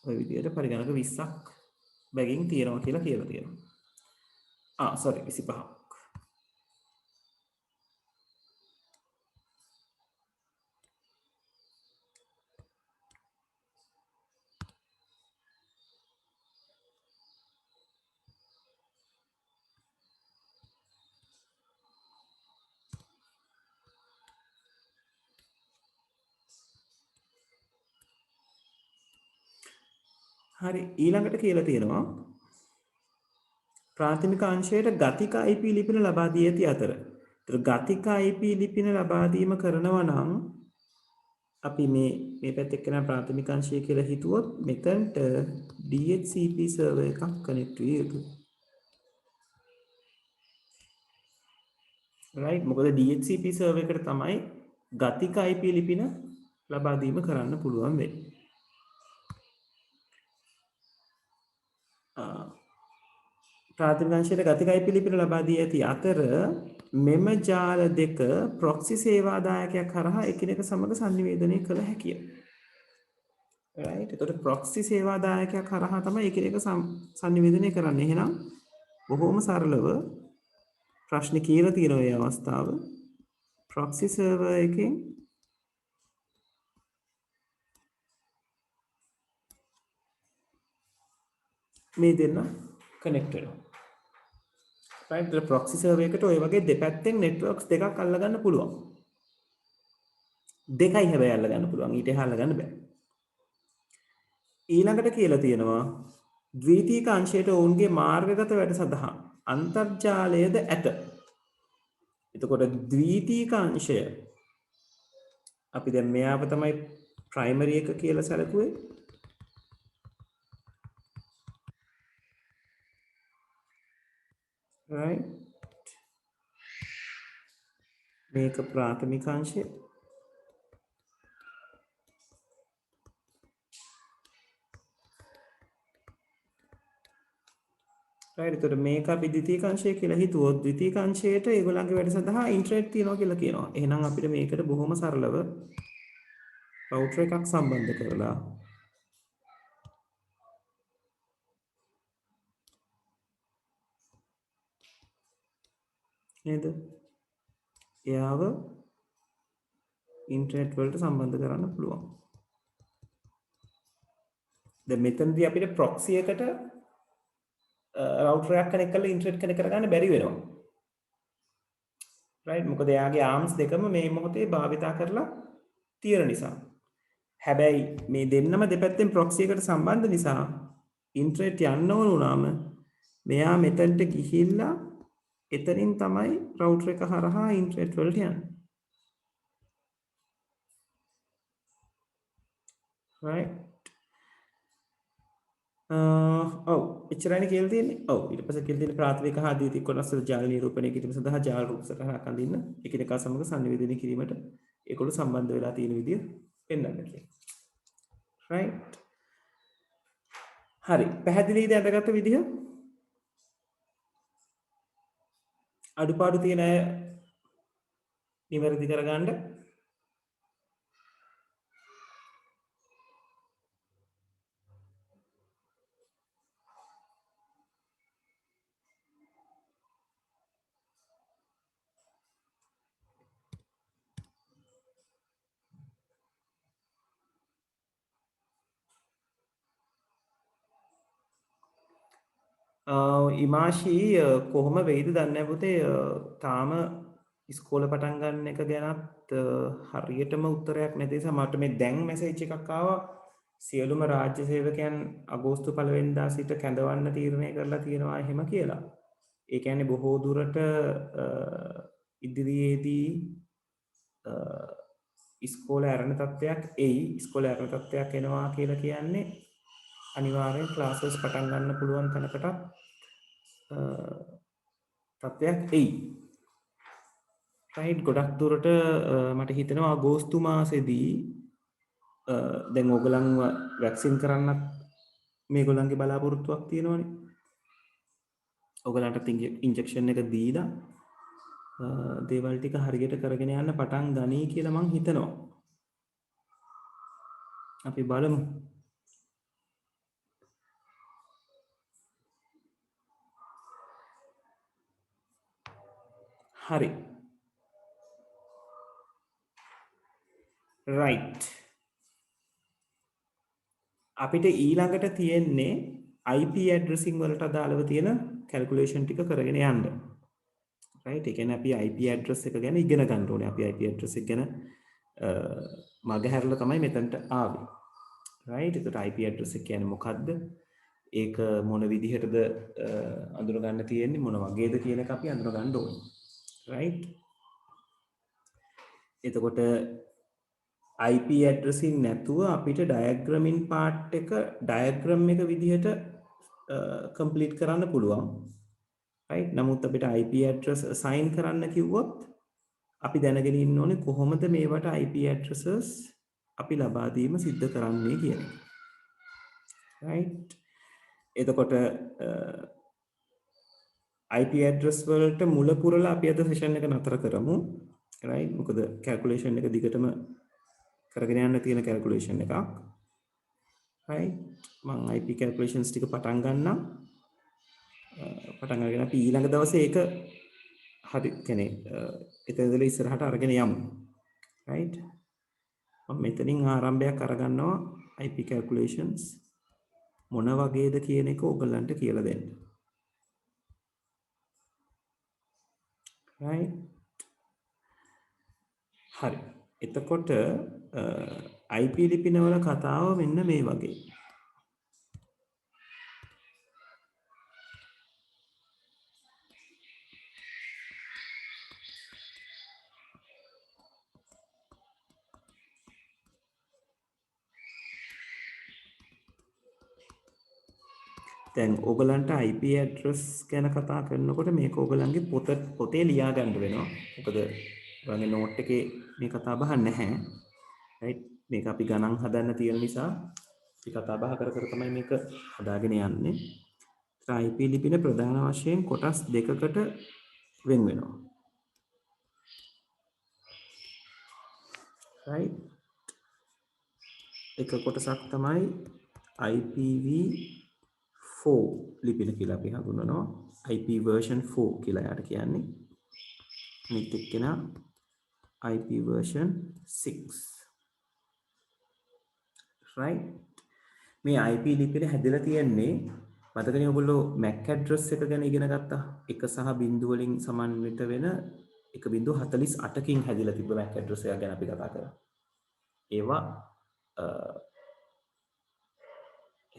ඔය විදිහට පරිගණක 20ක් බැගින් තියෙනවා කියලා තියෙනවා sorry 25ක් හරි ඊළඟට කියලා තියෙනවා ප්‍රාථමික අංශයට ගතික IP ලිපින ලබා දී ඇති අතර. ඒතර ගතික IP ලිපින ලබා දීම කරනවා නම් අපි මේ පැත්තේ කරන ප්‍රාථමික අංශය කියලා හිතුවොත් මෙතනට DHCP සර්වර් එකක් කනෙක්ට් විය යුතුයි. right මොකද DHCP සර්වර් එකට තමයි ගතික IP ලිපින ලබා දීම කරන්න පුළුවන් වෙන්නේ. ප්‍රාථමික අංශයට ගතික IP ලිපින ලබා දී ඇති අතර මෙම ජාල දෙක ප්‍රොක්සි සේවාදායකයක් හරහා එකිනෙක සමග සංනිවේදනය කළ හැකිය. right එතකොට ප්‍රොක්සි සේවාදායකයක් හරහා තමයි එකිනෙක සංනිවේදනය කරන්නේ. එහෙනම් බොහොම සරලව ප්‍රශ්නේ කියලා තියෙනවා මේ අවස්ථාව. ප්‍රොක්සි සර්වර් එකෙන් මේ දෙන්න කනෙක්ට් වෙනවා. right the proxy server එකට ඔය වගේ දෙපැත්තෙන් networks දෙකක් අල්ලගන්න පුළුවන්. දෙකයි හැබැයි අල්ලගන්න පුළුවන්. ඊට එහා අල්ලගන්න බෑ. ඊළඟට කියලා තියෙනවා ද්විතීක අංශයට ඔවුන්ගේ මාර්ගගත වැඩ සඳහා අන්තර්ජාලයද ඇත. එතකොට ද්විතීක අංශය අපි දැන් මෙයාව තමයි ප්‍රයිමරි එක කියලා සැලකුවේ. right මේක ප්‍රාථමික අංශය right එතකොට මේක අපි ද්විතීක අංශය කියලා හිතුවොත් ද්විතීක අංශයට ඒගොල්ලන්ගේ වැඩ සඳහා ඉන්ටර්නෙට් තියනවා කියලා කියනවා. එහෙනම් අපිට මේකට බොහොම සරලව රවුටර් එකක් සම්බන්ධ කරලා නේද? එයාව ඉන්ටර්නෙට් වලට සම්බන්ධ කරන්න පුළුවන්. දැන් මෙතනදී අපිට ප්‍රොක්සි එකට රවුටර් එකක් කනෙක්ට් කරලා ඉන්ටර්නෙට් කනෙක්ට් කරගන්න බැරි වෙනවා. right මොකද එයාගේ ආම්ස් දෙකම මේ මොහොතේ භාවිතා කරලා තියෙන නිසා. හැබැයි මේ දෙන්නම දෙපැත්තෙන් ප්‍රොක්සි එකට සම්බන්ධ නිසා ඉන්ටර්නෙට් යන්න ඕන වුණාම මෙයා මෙතනට ගිහිල්ලා එතනින් තමයි රවුටර් එක හරහා ඉන්ටර්නෙට් වලට යන්නේ. right ඔව් එච්චරයි කියලා තියෙන්නේ. ඔව් ඊට පස්සේ කියලා තියෙන්නේ ප්‍රාථමික හා ද්විතීයික කොටස් වල ජාල නිරූපණය කිරීම සඳහා ජාල රූප සටහනක් අඳින්න එකිනෙකා සමග සංනිවේදනය කිරීමට ඒගොල්ලෝ සම්බන්ධ වෙලා තියෙන විදිය පෙන්වන්න කියලා. right හරි පැහැදිලිද අදගත්ත විදිය? අඩුපාඩු තියෙන අය නිවැරදි කරගන්න. ඉමාශී කොහොම වෙයිද දන්නේ පුතේ තාම ඉස්කෝල පටන් ගන්න එක ගැනත් හරියටම උත්තරයක් නැති නිසා මට මේ දැන් මැසේජ් එකක් ආවා සියලුම රාජ්‍ය සේවකයන් අගෝස්තු 1 වෙනිදා සිට කැඳවන්න තීරණය කරලා තියෙනවා එහෙම කියලා. ඒ කියන්නේ බොහෝ දුරට ඉදිරියේදී ඉස්කෝල ඇරෙන තත්ත්වයක් එයි. ඉස්කෝල ඇරෙන තත්ත්වයක් එනවා කියලා කියන්නේ අනිවාර්යෙන් ක්ලාසස් පටන් ගන්න පුළුවන් තැනකට තත්ත්වයක් එයි. රයිට් ගොඩක් දුරට මට හිතෙනවා අගෝස්තු මාසෙදී දැන් ඕගලන්ව වැක්සින් කරන්නත් මේගොල්ලන්ගේ බලාපොරොත්තුවක් තියෙනවනේ. ඕගලන්ට ඉන්ජෙක්ෂන් එක දීලා දේවල් ටික හරියට කරගෙන යන්න පටන් ගනී කියලා මං හිතනවා. අපි බලමු. හරි. right. අපිට ඊළඟට තියෙන්නේ IP addressing වලට අදාළව තියෙන calculation ටික කරගෙන යන්න. right. ඒ කියන්නේ අපි IP address එක ගැන ඉගෙන ගන්න ඕනේ. අපි IP address එක ගැන මග හැරලා තමයි මෙතනට ආවේ. right. ඒකට IP address එක කියන්නේ මොකක්ද? ඒක මොන විදිහටද අඳුර ගන්න තියෙන්නේ මොන වගේද කියන එක අපි අඳුර ගන්න ඕනේ. right. එතකොට IP addressing නැතුව අපිට diagramming part එක diagram එක විදිහට complete කරන්න පුළුවන්. right. නමුත් අපිට IP address assign කරන්න කිව්වොත් අපි දැනගෙන ඉන්න ඕනේ කොහොමද මේවට IP addresses අපි ලබා දීම සිද්ධ කරන්නේ කියන එක. right. එතකොට IP address වලට මුල පුරලා අපි අද session එක නතර කරමු. right. මොකද calculation එක දිගටම කරගෙන යන්න තියෙන calculation එකක්. right. මම IP calculations ටික පටන් ගන්නම්. පටන් අරගෙන අපි ඊළඟ දවසේ ඒක හරි කියන්නේ එතනදලා ඉස්සරහට අරගෙන යමු. right. මම මෙතනින් ආරම්භයක් අරගන්නවා IP calculations මොන වගේද කියන එක ඔයගලන්ට කියලා දෙන්න. right. හරි. එතකොට IP ලිපිනවල කතාව මෙන්න මේ වගේ. දැන් ඕගලන්ට IP address ගැන කතා කරනකොට මේක ඕගලන්ගේ පොතේ ලියා ගන්න වෙනවා. මොකද ඔයගලගේ නෝට් එකේ මේ කතා බහ නැහැ. right. මේක අපි ගණන් හදන්න තියෙන නිසා අපි කතා බහ කර කර තමයි මේක හදාගෙන යන්නේ. IP ලිපින ප්‍රධාන වශයෙන් කොටස් දෙකකට වෙන් වෙනවා. right. එක කොටසක් තමයි IPv4 ලිපින කියලා අපි හඳුන්වනවා. IP version 4 කියලා යාට කියන්නේ. අනිත් එක්කෙන IP version 6. right. මේ IP ලිපින හැදලා තියෙන්නේ මතකනේ ඔයගොල්ලෝ MAC address එක ගැන ඉගෙන ගත්තා. 1 සහ බිංදුව වලින් සමන්විත වෙන 1.48කින් හැදිලා තිබ්බ MAC address එක ගැන අපි කතා කරා. ඒවා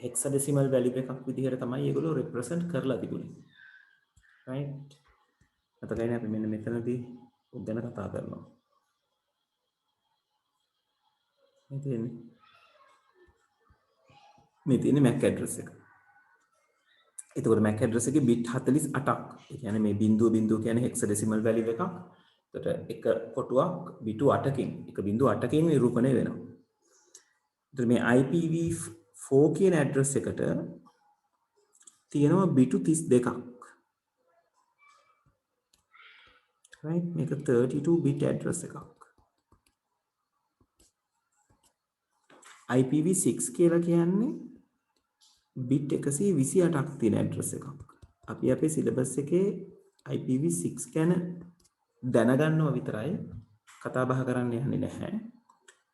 hexadecimal value එකක් විදිහට තමයි ඒගොල්ලෝ represent කරලා තිබුණේ. right? එතකොට අපි මෙන්න මෙතනදී උදැන කතා කරනවා. මේ තියෙන්නේ MAC address එක. එතකොට MAC address එකේ bit 48ක්. ඒ කියන්නේ මේ බිංදුව කියන්නේ hexadecimal value එකක්. එතකොට එක කොටුවක් බිටු 8කින්, එක බිංදුව 8කින් නිරූපණය වෙනවා. එතකොට මේ IPv4 කියන address එකට තියෙනවා බිටු 32ක්. right? මේක 32 bit address එකක්. IPv6 කියලා කියන්නේ bit 128ක් තියෙන address එකක්. අපි අපේ syllabus එකේ IPv6 ගැන දැනගන්නව විතරයි කතා බහ කරන්න යන්නේ නැහැ.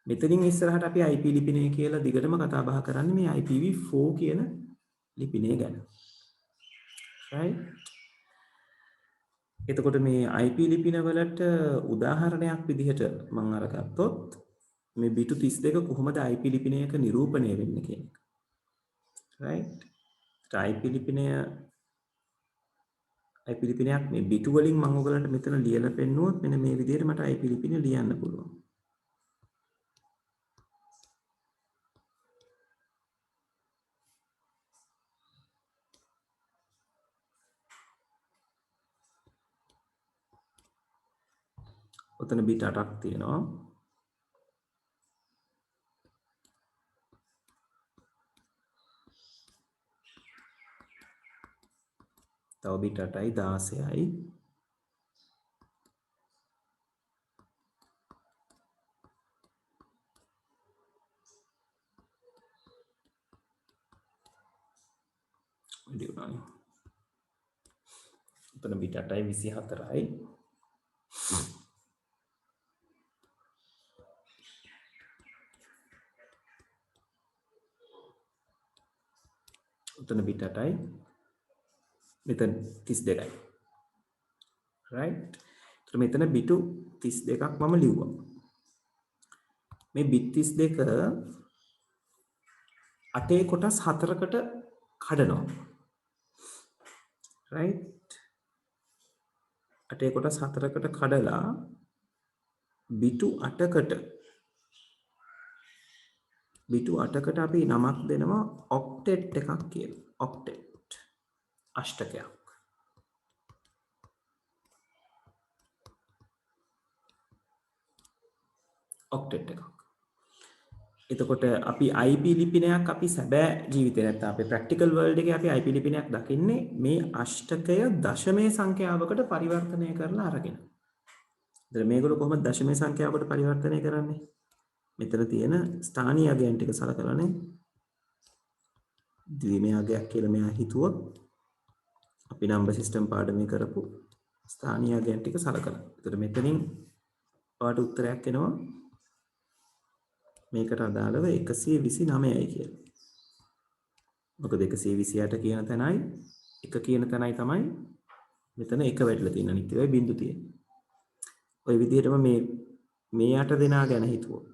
මෙතනින් ඉස්සරහට අපි IP ලිපිනය කියලා දිගටම කතා බහ කරන්නේ මේ IPv4 කියන ලිපිනය ගැන. right? එතකොට මේ IP ලිපින වලට උදාහරණයක් විදිහට මම අරගත්තොත් මේ බිටු 32 කොහොමද IP ලිපිනයක නිරූපණය වෙන්නේ කියන එක. right? IP ලිපිනයක් මේ බිටු වලින් මම ඔයගලන්ට මෙතන ලියලා පෙන්නුවොත් මෙන්න මේ විදිහට මට IP ලිපිනය ලියන්න පුළුවන්. ඔතන බිට 8ක් තියෙනවා. තව බිට 8යි 16යි. ඔතන බිට 8යි 24යි. ඔතන බිට 8යි. මෙතන 32යි. right? ඒතර මෙතන බිටු 32ක් මම ලිව්වා. මේ බිට් 32 8 කොටස් 4කට කඩනවා. right? 8 කොටස් 4කට කඩලා බිටු 8කට අපි නමක් දෙනවා octet එකක් කියලා. octet අෂ්ටකයක්. octet එකක්. එතකොට අපි IP ලිපිනයක් අපි සැබෑ ජීවිතේ නැත්නම් අපේ ප්‍රැක්ටිකල් වර්ල්ඩ් එකේ අපි IP ලිපිනයක් දකින්නේ මේ අෂ්ටකය දශමයේ සංඛ්‍යාවකට පරිවර්තනය කරලා අරගෙන. ඉතින් මේගොල්ලෝ කොහොමද දශමයේ සංඛ්‍යාවකට පරිවර්තනය කරන්නේ? මෙතන තියෙන ස්ථානීය අගයන් ටික සලකලානේ. ද්විමය අගයක් කියලා මෙයා හිතුවොත් අපි නම්බර් සිස්ටම් පාඩමේ කරපු ස්ථානීය අගයන් ටික සලකලා. ඒතර මෙතනින් පාඩ උත්තරයක් එනවා මේකට අදාළව 129යි කියලා. මොකද 128 කියන තැනයි 1 කියන තැනයි තමයි මෙතන 1 වැටලා තියෙන අනිත් ඒවායි බිංදු තියෙන්නේ. ওই විදිහටම මේ 8 දෙනා ගැන හිතුවොත්.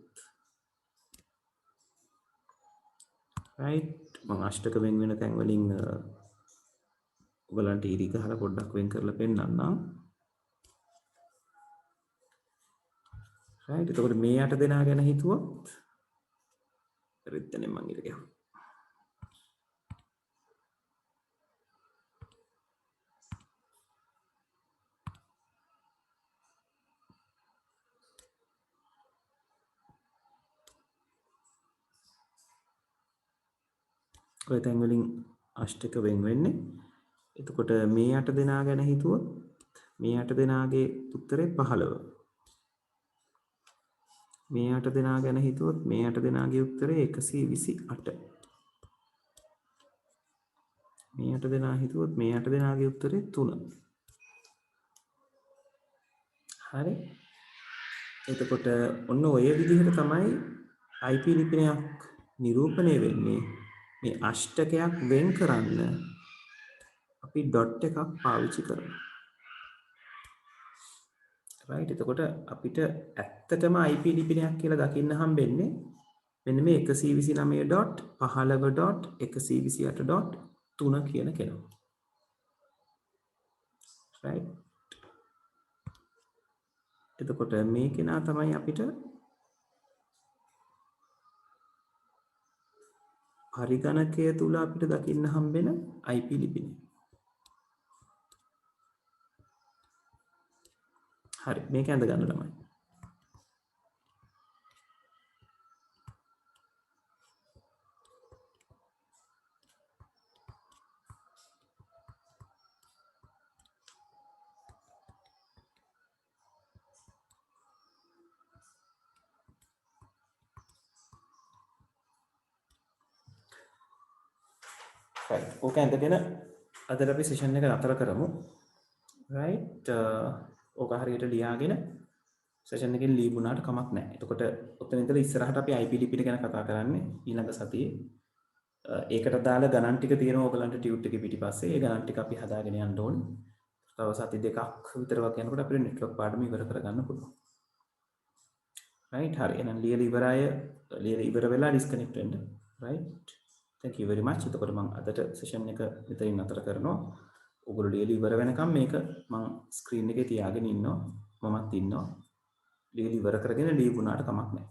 right? මම අෂ්ටක වෙන තැන් වලින් ඔයගලන්ට ඉරි ගහලා පොඩ්ඩක් වෙන් කරලා පෙන්නන්නම්. right? එතකොට මේ 8 දෙනා ගැන හිතුවොත් රිද්දනේ මං ඉර ගියා. ඔය තැන් වලින් අෂ්ටක වෙන් වෙන්නේ. එතකොට මේ 8 දෙනා ගැන හිතුවොත් මේ 8 දෙනාගේ උත්තරේ 15. මේ 8 දෙනා ගැන හිතුවොත් මේ 8 දෙනාගේ උත්තරේ 128. මේ 8 දෙනා හිතුවොත් මේ 8 දෙනාගේ උත්තරේ 3. හරි. එතකොට ඔන්න ඔය විදිහට තමයි IP ලිපිනයක් නිරූපණය වෙන්නේ. මේ අෂ්ටකයක් වෙන් කරන්න අපි ඩොට් එකක් පාවිච්චි කරනවා. right? එතකොට අපිට ඇත්තටම IP ලිපිනයක් කියලා දකින්න හම්බෙන්නේ මෙන්න මේ 129.15.128.3 කියන කෙනා. right. එතකොට මේ කෙනා තමයි අපිට පරිගණකය තුල අපිට දකින්න හම්බෙන IP ලිපිනය. හරි මේක ඇඳ ගන්න ළමයි. right. ඕක ඇඳගෙන අද අපි සෙෂන් එක නතර කරමු. right. ඕක හරියට ලියාගෙන සෙෂන් එකෙන් ලීව් වුණාට කමක් නැහැ. එතකොට ඔතන ඉඳලා ඉස්සරහට අපි IP ලිපින ගැන කතා කරන්නේ ඊළඟ සතියේ. ඒකට දාලා ගණන් ටික තියෙනවා ඔයගලන්ට ටියුට් එකේ පිටිපස්සේ. ඒ ගණන් ටික අපි හදාගෙන යන්න ඕනේ. තව සති දෙකක් විතර වගේ යනකොට අපිට නෙට්වර්ක් පාඩම ඉවර කරගන්න පුළුවන්. right. හරි. එහෙනම් ලියලා ඉවර වෙලා ඩිස්කනෙක්ට් වෙන්න. right. thank you very much. එතකොට මම අදට සෙෂන් එක මෙතනින් නතර කරනවා. ඔයගොල්ලෝ ලියලා ඉවර වෙනකම් මේක මම ස්ක්‍රීන් එකේ තියාගෙන ඉන්නවා. මමත් ඉන්නවා. ලියලා ඉවර කරගෙන ලීව් වුණාට කමක් නැහැ.